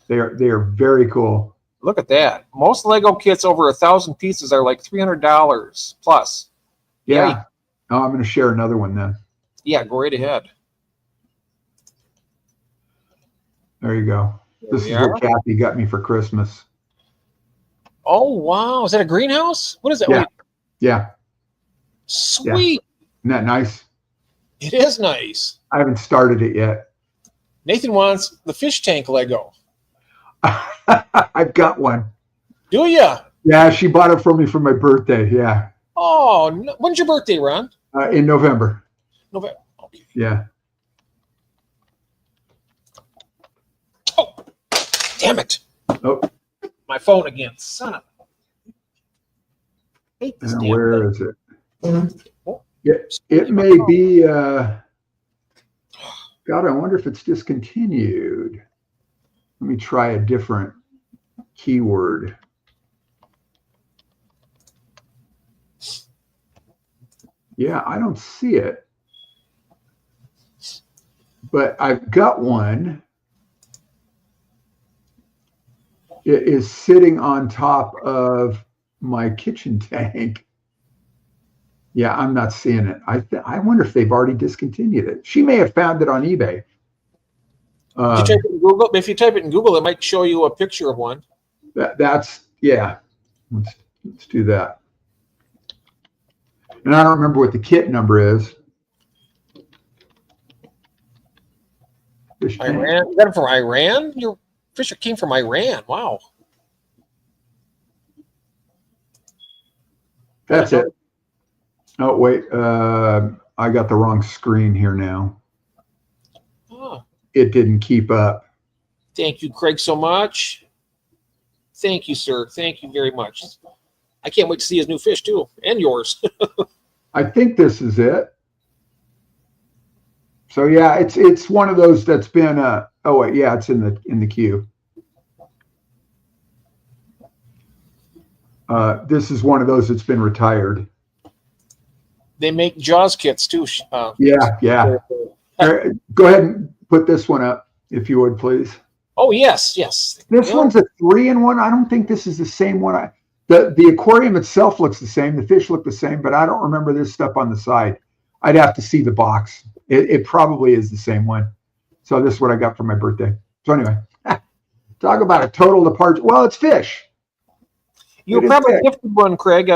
They are very cool. Look at that. Most Lego kits over 1,000 pieces are like $300 plus. Yeah. Yay. Oh, I'm going to share another one then. Yeah, go right ahead. There you go. This is what Kathy got me for Christmas. Oh, wow. Is that a greenhouse? What is that? Yeah. Wait. Yeah. Sweet. Isn't that nice? It is nice. I haven't started it yet. Nathan wants the fish tank Lego. I've got one. Do you? Yeah, she bought it for me for my birthday. Yeah. Oh, when's your birthday, Ron? In November. November. Okay. Yeah. Oh, damn it. Oh. My phone again. Son of a. Hate this damn where thing. is it? It may be. God, I wonder if it's discontinued. Let me try a different keyword. Yeah, I don't see it. But I've got one. It is sitting on top of my kitchen tank. Yeah, I'm not seeing it. I wonder if they've already discontinued it. She may have found it on eBay. If you type it in Google, it might show you a picture of one. That's yeah. Let's do that. And I don't remember what the kit number is. Iran? You got it from Iran? Your fisher came from Iran. Wow. That's it. Oh, wait. I got the wrong screen here now. Oh. It didn't keep up. Thank you, Craig, so much. Thank you, sir. Thank you very much. I can't wait to see his new fish, too, and yours. I think this is it. So, yeah, it's one of those that's been oh, wait, yeah, it's in the queue. This is one of those that's been retired. They make Jaws kits too. Yeah. Go ahead and put this one up, if you would, please. Oh, yes. This one's a 3-in-1. I don't think this is the same one. The aquarium itself looks the same. The fish look the same, but I don't remember this stuff on the side. I'd have to see the box. It probably is the same one. So this is what I got for my birthday. So anyway, talk about a total departure. Well, it's fish. You were probably gifted one, Craig,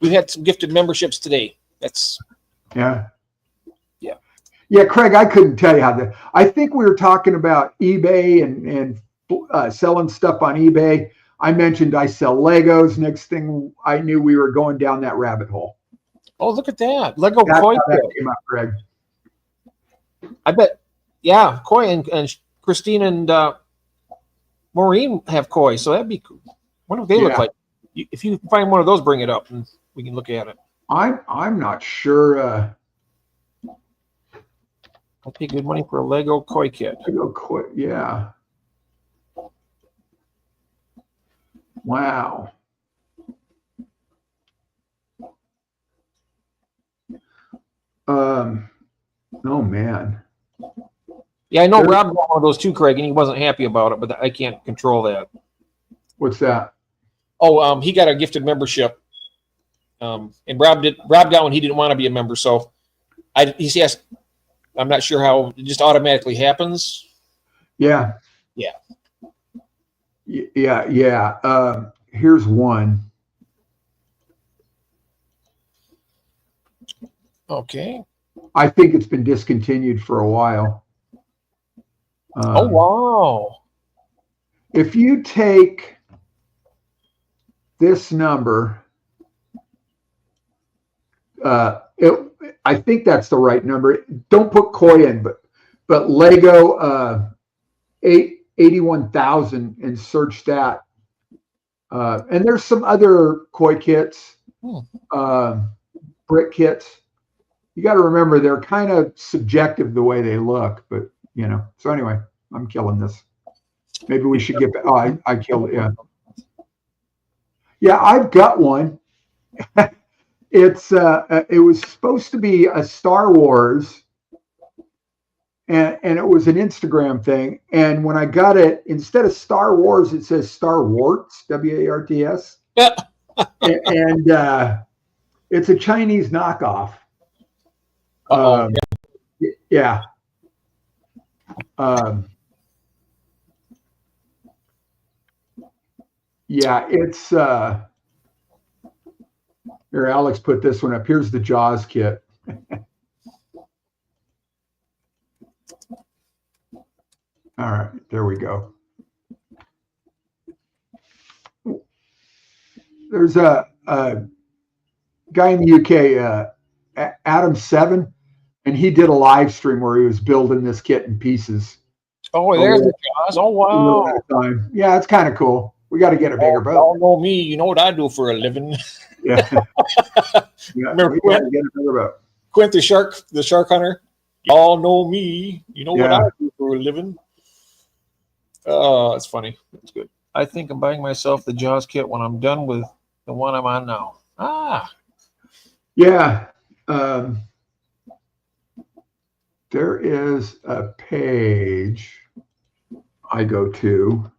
we had some gifted memberships today. Yeah, Craig, I couldn't tell you how that. I think we were talking about eBay and selling stuff on eBay. I mentioned I sell Legos. Next thing I knew, we were going down that rabbit hole. Oh, look at that. Lego That's koi how that kit. came up, Craig. I bet. Yeah, koi and Christine and Maureen have koi, so that'd be cool. What do they look like? If you find one of those, bring it up and we can look at it. I'm not sure. I'll pay good money for a Lego koi kit. Lego koi, yeah. Wow. Oh man. Yeah, I know Rob got one of those too, Craig, and he wasn't happy about it, but I can't control that. What's that? Oh, he got a gifted membership. And Rob got one. He didn't want to be a member, so he asked. I'm not sure how it just automatically happens. Yeah. Here's one. Okay. I think it's been discontinued for a while. Oh wow! If you take this number, I think that's the right number. Don't put koi in, but Lego 81,000 and search that. And there's some other koi kits, brick kits. You got to remember they're kind of subjective the way they look, but you know. So anyway, I'm killing this. Maybe we should get back. Oh, I killed it. Yeah, I've got one. It was supposed to be a Star Wars, and it was an Instagram thing. And when I got it, instead of Star Wars, it says Star Warts, W-A-R-T-S. and it's a Chinese knockoff. Yeah. Yeah, it's here, Alex put this one up. Here's the Jaws kit. All right, there we go. There's a guy in the UK, Adam 7, and he did a live stream where he was building this kit in pieces. Oh, there's the Jaws. Oh, wow. Yeah, it's kind of cool. We got to get a bigger boat. Y'all know me. You know what I do for a living. Yeah. Remember Quint? Get a bigger boat. Quint, the shark hunter. Y'all know me. You know what I do for a living. Oh, it's funny. It's good. I think I'm buying myself the Jaws kit when I'm done with the one I'm on now. Yeah. There is a page I go to.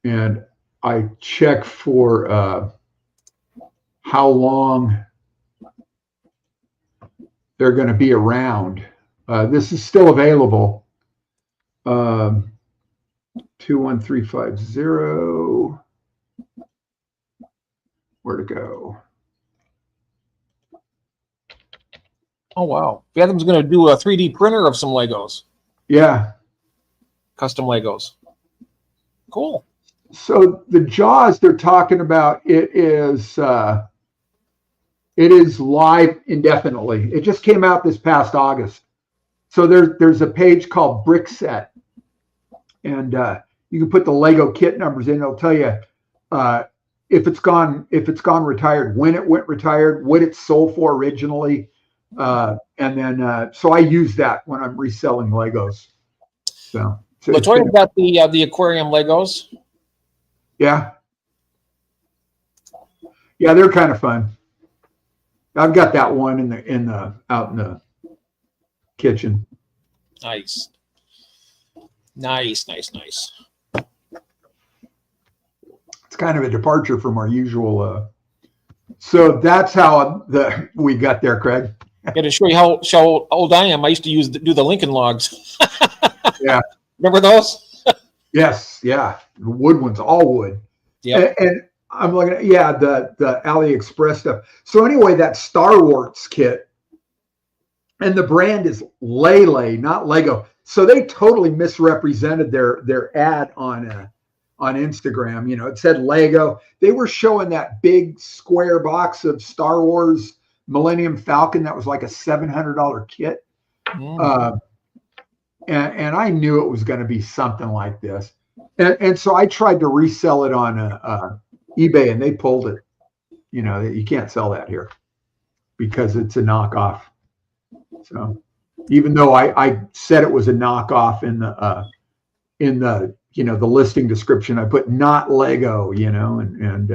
And I check for how long they're going to be around. This is still available. 21350. Where to go? Oh, wow. Fathom's going to do a 3D printer of some Legos. Yeah. Custom Legos. Cool. So the Jaws they're talking about, it is live indefinitely. It just came out this past August. So there's a page called Brickset, and you can put the Lego kit numbers in. It'll tell you if it's gone retired, when it went retired, what it sold for originally, and then so I use that when I'm reselling Legos. So Latoya's got the aquarium Legos. Yeah. Yeah, they're kind of fun. I've got that one out in the kitchen. Nice. It's kind of a departure from our usual. So that's how we got there, Craig. Yeah, to show you how old I am, I used to do the Lincoln logs. Yeah. Remember those? Yes. Yeah. The wood ones, all wood. Yeah. And I'm looking at, the AliExpress stuff. So anyway, that Star Wars kit, and the brand is Lele, not Lego. So they totally misrepresented their ad on Instagram. It said Lego. They were showing that big square box of Star Wars Millennium Falcon that was like a $700 kit. And I knew it was going to be something like this. And so I tried to resell it on eBay, and they pulled it. You can't sell that here because it's a knockoff. So even though I said it was a knockoff in the the listing description, I put not Lego, and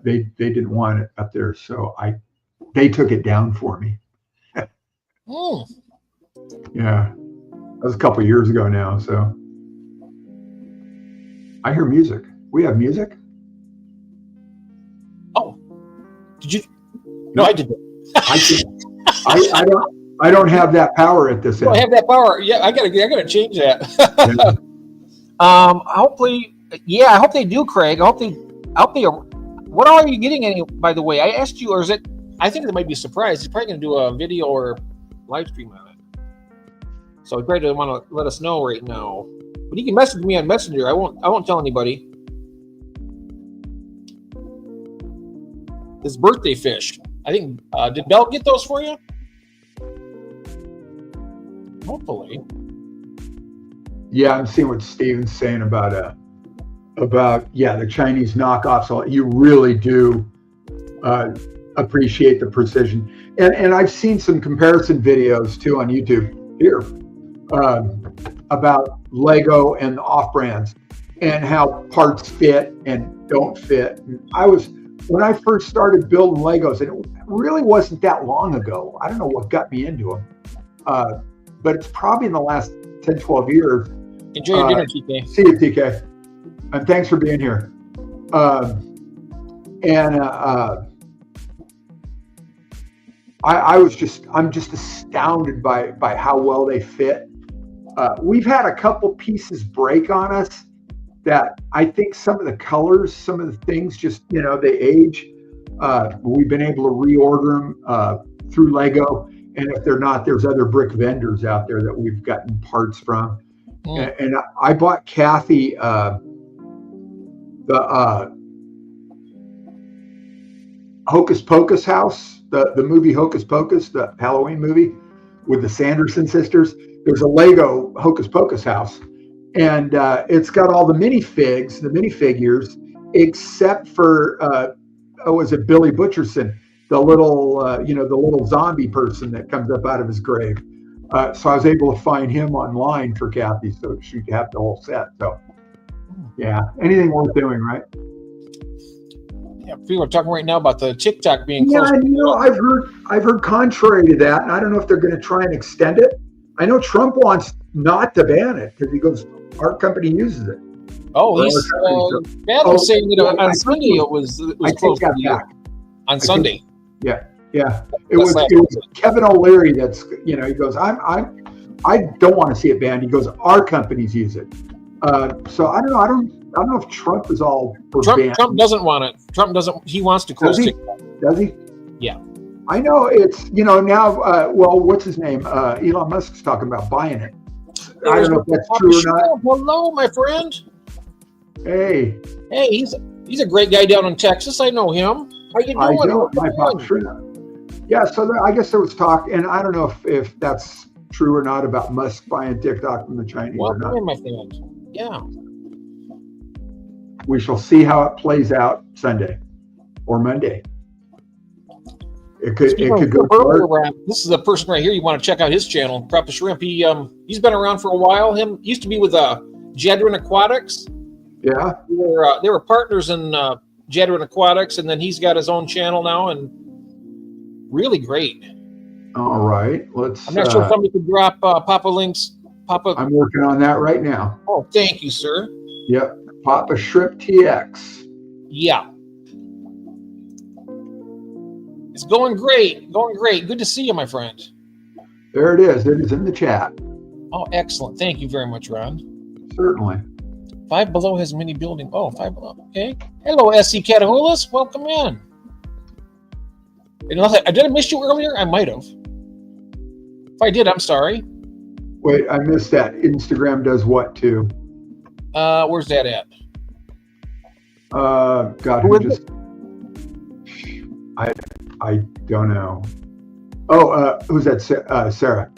they didn't want it up there, so they took it down for me. Yeah, that was a couple of years ago now. So I hear music. We have music. Oh, did you? No, I didn't. I don't have that power at this end. I have that power. Yeah, I gotta change that. Yeah. Hopefully, I hope they do, Craig. I hope they are. What all are you getting? By the way, I asked you, or is it? I think it might be a surprise. He's probably gonna do a video or live stream on it. So he probably doesn't want to let us know right now. But you can message me on Messenger. I won't tell anybody. This birthday fish. I think did Belle get those for you? Hopefully. Yeah, I'm seeing what Steven's saying about the Chinese knockoffs. You really do appreciate the precision, and I've seen some comparison videos too on YouTube here about Lego and the off brands and how parts fit and don't fit. When I first started building Legos, and it really wasn't that long ago. I don't know what got me into them, but it's probably in the last 10, 12 years. Enjoy your dinner, TK. See you, TK. And thanks for being here. I'm just astounded by how well they fit. We've had a couple pieces break on us that I think some of the colors, some of the things just, they age. We've been able to reorder them through Lego. And if they're not, there's other brick vendors out there that we've gotten parts from. And I bought Kathy the Hocus Pocus house, the movie Hocus Pocus, the Halloween movie with the Sanderson sisters. There's a Lego Hocus Pocus house, and it's got all the minifigures, except for was it Billy Butcherson, the little the little zombie person that comes up out of his grave. So I was able to find him online for Kathy, so she'd have the whole set. So yeah, anything worth doing, right? Yeah, people are talking right now about the TikTok being closed. Yeah, I've heard contrary to that, and I don't know if they're going to try and extend it. I know Trump wants not to ban it because he goes, our company uses it. Oh, he's saying that on Sunday it was closed for you. On Sunday. Yeah. It was Kevin O'Leary that's, he goes, I don't want to see it banned. He goes, our companies use it. So I don't know if Trump is all for ban. Trump doesn't want it. Trump doesn't. He wants to close TikTok. Does he? Yeah. I know it's, now, what's his name? Elon Musk's talking about buying it. I don't know if that's true or not. Hello, my friend. Hey, he's a great guy down in Texas. I know him. How you doing? I know, my Bob Trina. Yeah, so I guess there was talk, and I don't know if that's true or not about Musk buying TikTok from the Chinese or not. My friend. Yeah. We shall see how it plays out Sunday or Monday. It could go earlier. This is a person right here. You want to check out his channel, Prop Shrimp. He's been around for a while. Him used to be with Jedrin Aquatics. Yeah. They were partners in Jedrin Aquatics, and then he's got his own channel now, and really great. All right. I'm not sure if somebody could drop Papa links. Papa. I'm working on that right now. Oh, thank you, sir. Yep. Papa Shrimp TX. Yeah. It's going great. Going great. Good to see you, my friend. There it is. It is in the chat. Oh, excellent. Thank you very much, Ron. Certainly. Five Below has mini building. Oh, Five Below. Okay. Hello, SC Catahoulous. Welcome in. Did I miss you earlier? I might have. If I did, I'm sorry. Wait, I missed that. Instagram does what too? Where's that at? God, who just? I don't know. Oh, who's that? Sarah.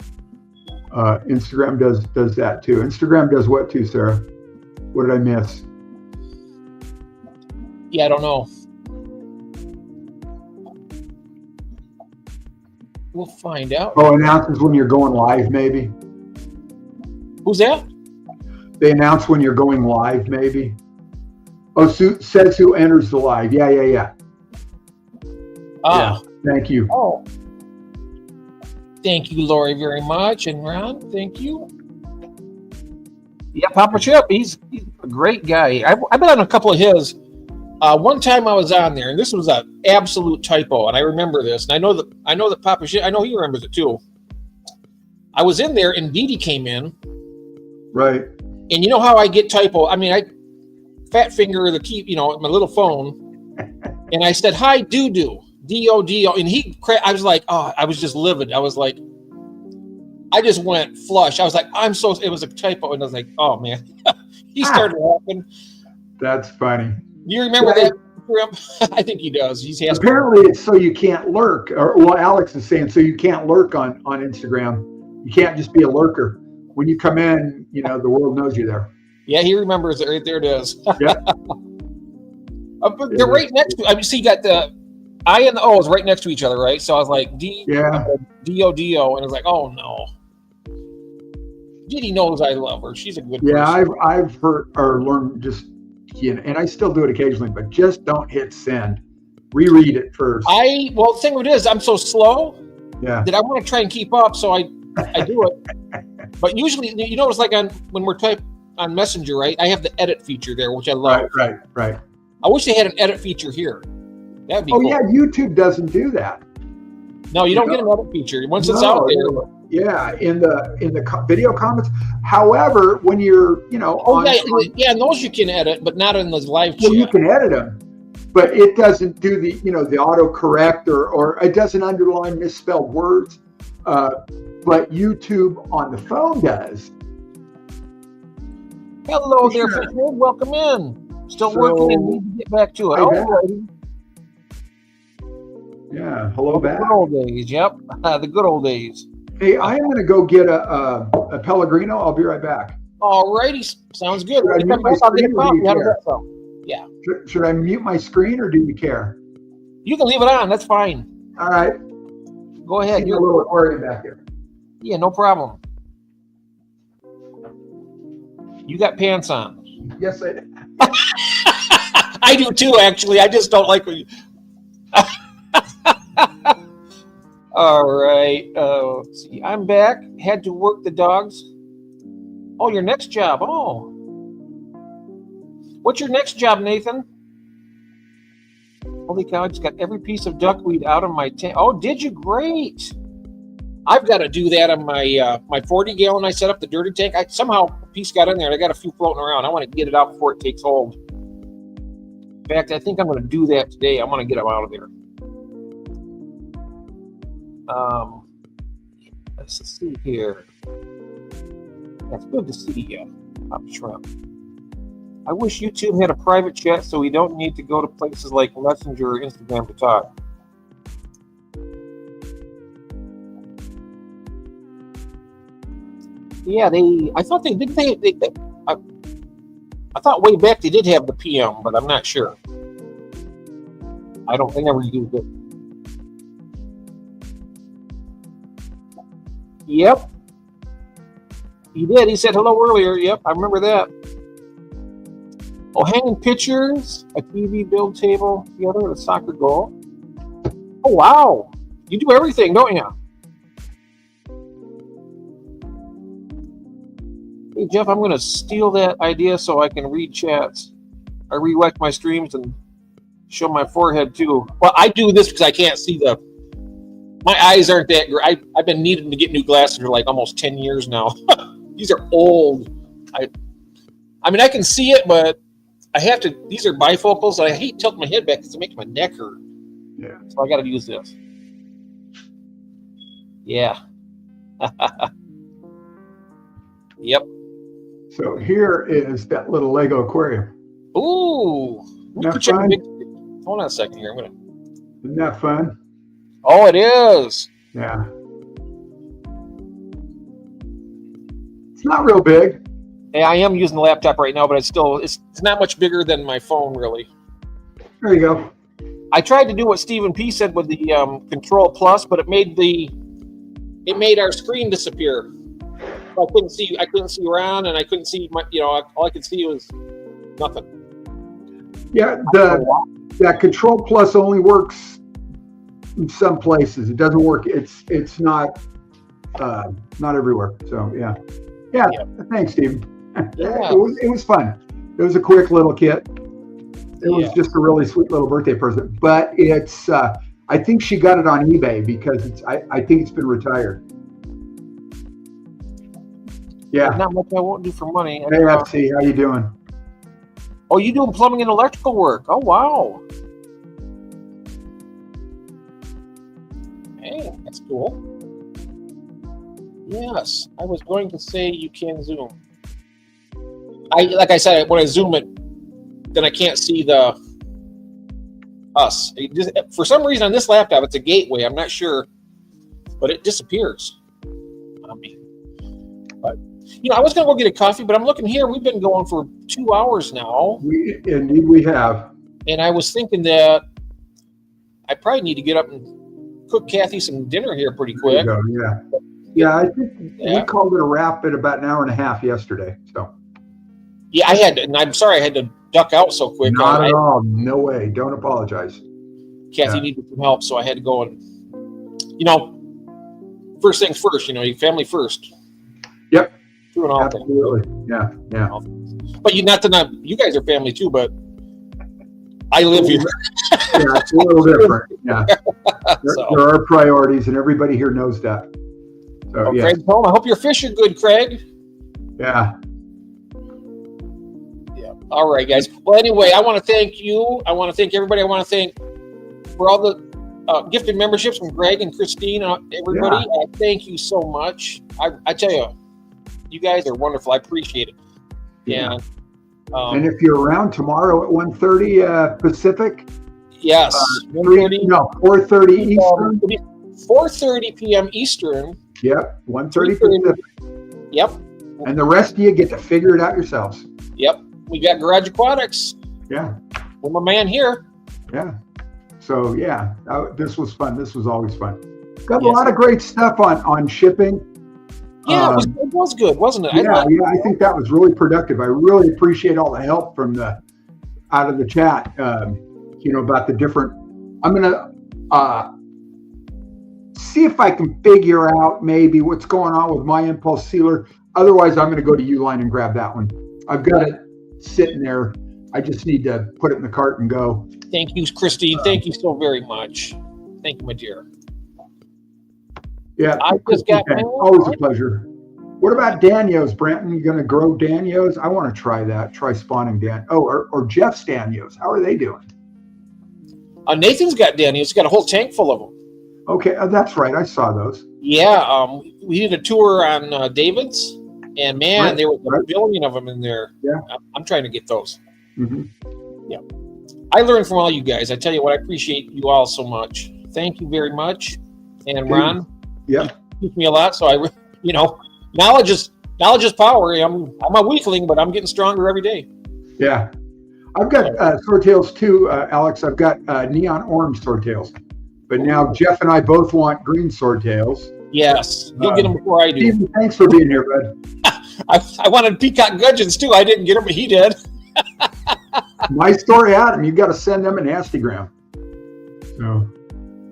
Instagram does that too. Instagram does what too, Sarah? What did I miss? Yeah, I don't know. We'll find out. Oh, announces when you're going live, maybe. Who's that? They announce when you're going live, maybe. Oh, says who enters the live. Yeah. Ah. Yeah, thank you. Oh. Thank you, Lori, very much. And Ron, thank you. Yeah, Papa Chip, he's a great guy. I've been on a couple of his. One time I was on there, and this was an absolute typo, and I remember this. And I know that Papa Chip, I know he remembers it too. I was in there, and Dee Dee came in. Right. And you know how I get typo? I mean, I fat finger the key, my little phone, and I said, "Hi, Doo-Doo." D-O-D-O, and I was like, oh, I was just livid. I was like, I just went flush. I was like, it was a typo, and I was like, oh man, he started laughing. That's funny. You remember that? I think he does. Apparently, it's so you can't lurk, Alex is saying so you can't lurk on Instagram. You can't just be a lurker. When you come in, the world knows you there. Yeah, he remembers it. Right there it is. Yeah. But they're right next to. I mean, see, you got the I and the O is right next to each other, right? So I was like, D-O-D-O, and I was like, oh no. Didi knows I love her. She's a good person. Yeah, I've heard or learned just, and I still do it occasionally, but just don't hit send. Reread it first. The thing with it is, I'm so slow that I want to try and keep up, so I do it. But usually, it's like when we're typing on Messenger, right? I have the edit feature there, which I love. Right. I wish they had an edit feature here. That'd be cool. Yeah, YouTube doesn't do that. No, you don't get an edit feature once it's out there. Yeah, in the video comments. However, when you're and those you can edit, but not in the live chat. Well, you can edit them, but it doesn't do the auto correct or it doesn't underline misspelled words. But YouTube on the phone does. Hello there, Fishhead. Welcome in. Still working and need to get back to it. Yeah, hello back. The good old days, yep. The good old days. Hey, I am going to go get a Pellegrino. I'll be right back. All righty. Sounds good. Yeah. Should I mute my screen or do you care? You can leave it on. That's fine. All right. Go ahead. You're a little worried back here. Yeah, no problem. You got pants on. Yes, I do. I do too, actually. I just don't like when you... All right. Let's see. I'm back. Had to work the dogs. Oh, your next job. Oh. What's your next job, Nathan? Holy cow, I just got every piece of duckweed out of my tank. Oh, did you? Great. I've got to do that on my my 40-gallon I set up, the dirty tank. Somehow a piece got in there, and I got a few floating around. I want to get it out before it takes hold. In fact, I think I'm going to do that today. I want to get them out of there. Let's see here. That's good to see you, Papa Shrimp. I wish YouTube had a private chat so we don't need to go to places like Messenger or Instagram to talk. Yeah, I thought they did. I thought way back they did have the PM, but I'm not sure. They never used it. Yep. He did. He said hello earlier. Yep, I remember that. Oh, hanging pictures, a TV build table together with a soccer goal. Oh, wow. You do everything, don't you? Hey, Jeff, I'm going to steal that idea so I can read chats. I rewatch my streams and show my forehead, too. Well, I do this because I can't see my eyes aren't that great. I've been needing to get new glasses for like almost 10 years now. These are old. I mean, I can see it, but I have to. These are bifocals. I hate tilting my head back because it makes my neck hurt. Yeah. So I got to use this. Yeah. Yep. So here is that little Lego aquarium. Ooh. Isn't that fun? Hold on a second here. Isn't that fun? Oh, it is. Yeah. It's not real big. Yeah, I am using the laptop right now, but it's not much bigger than my phone, really. There you go. I tried to do what Stephen P said with the Control Plus, but it made our screen disappear. So I couldn't see around, and I couldn't see all I could see was nothing. Yeah, that Control Plus only works in some places. It doesn't work. It's not everywhere. So yeah. Thanks, Steve. Yeah. It was fun. It was a quick little kit. It was just a really sweet little birthday present. But it's I think she got it on eBay because I think it's been retired. Yeah. There's not much I won't do for money. Hey, Etsy, how you doing? Oh, you doing plumbing and electrical work? Oh, wow. Hey, that's cool. Yes, I was going to say you can zoom. Like I said, when I zoom it, then I can't see us. For some reason on this laptop, it's a gateway. I'm not sure, but it disappears. But I was going to go get a coffee, but I'm looking here. We've been going for 2 hours now. Indeed, we have. And I was thinking that I probably need to get up and cook Kathy some dinner here pretty quick. There you go, yeah, I think we called it a wrap at about an hour and a half yesterday. So. Yeah, I had to, and I'm sorry I had to duck out so quick. Not at all. No way. Don't apologize. Kathy needed some help, so I had to go and, first things first, your family first. Yep. Doing all absolutely. Things. Yeah. But you guys are family too, but I live here. Yeah, it's a little different. Yeah. There are priorities, and everybody here knows that. So, Craig's home. I hope your fish are good, Craig. Yeah. Yeah. All right, guys. Well, anyway, I want to thank you. I want to thank everybody. I want to thank for all the gifted memberships from Greg and Christine. Everybody, thank you so much. I tell you, you guys are wonderful. I appreciate it. Yeah. And if you're around tomorrow at 1:30 Pacific. Yes. 4:30 Eastern. 4:30 p.m. Eastern. Yep. 1:30 Pacific. Yep. And the rest of you get to figure it out yourselves. Yep. We got Garage Aquatics. Yeah. With my man here. Yeah. So this was fun. This was always fun. Got a lot of great stuff on shipping. Yeah, it was good, wasn't it? I think that was really productive. I really appreciate all the help from out of the chat. About the different. I'm gonna see if I can figure out maybe what's going on with my impulse sealer. Otherwise, I'm gonna go to Uline and grab that one. I've got it sitting there. I just need to put it in the cart and go. Thank you, Christine. Thank you so very much. Thank you, my dear. Yeah, I just got always a pleasure. What about Danios, Branton? You going to grow Danios? I want to try that. Try spawning Dan. Oh, or Jeff's Danios. How are they doing? Nathan's got Danios. He's got a whole tank full of them. Okay, that's right. I saw those. Yeah, we did a tour on David's, and man, there was a billion of them in there. Yeah, I'm trying to get those. Mm-hmm. Yeah, I learned from all you guys. I tell you what, I appreciate you all so much. Thank you very much. And Ron, teach me a lot. So knowledge is power. I'm a weakling, but I'm getting stronger every day. Yeah, I've got swordtails too, Alex. I've got neon orange swordtails, but now Jeff and I both want green swordtails. Yes, you'll get them before I do. Steve, thanks for being here, bud. I wanted peacock gudgeons too. I didn't get them, but he did. My story, Adam. You've got to send them an Instagram. So,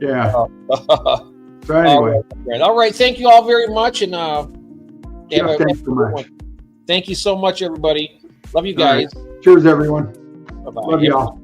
yeah. So anyway, all right. Thank you all very much, and Jeff, thanks so much. Thank you so much, everybody. Love you guys. Right. Cheers, everyone. Bye-bye. Love y'all.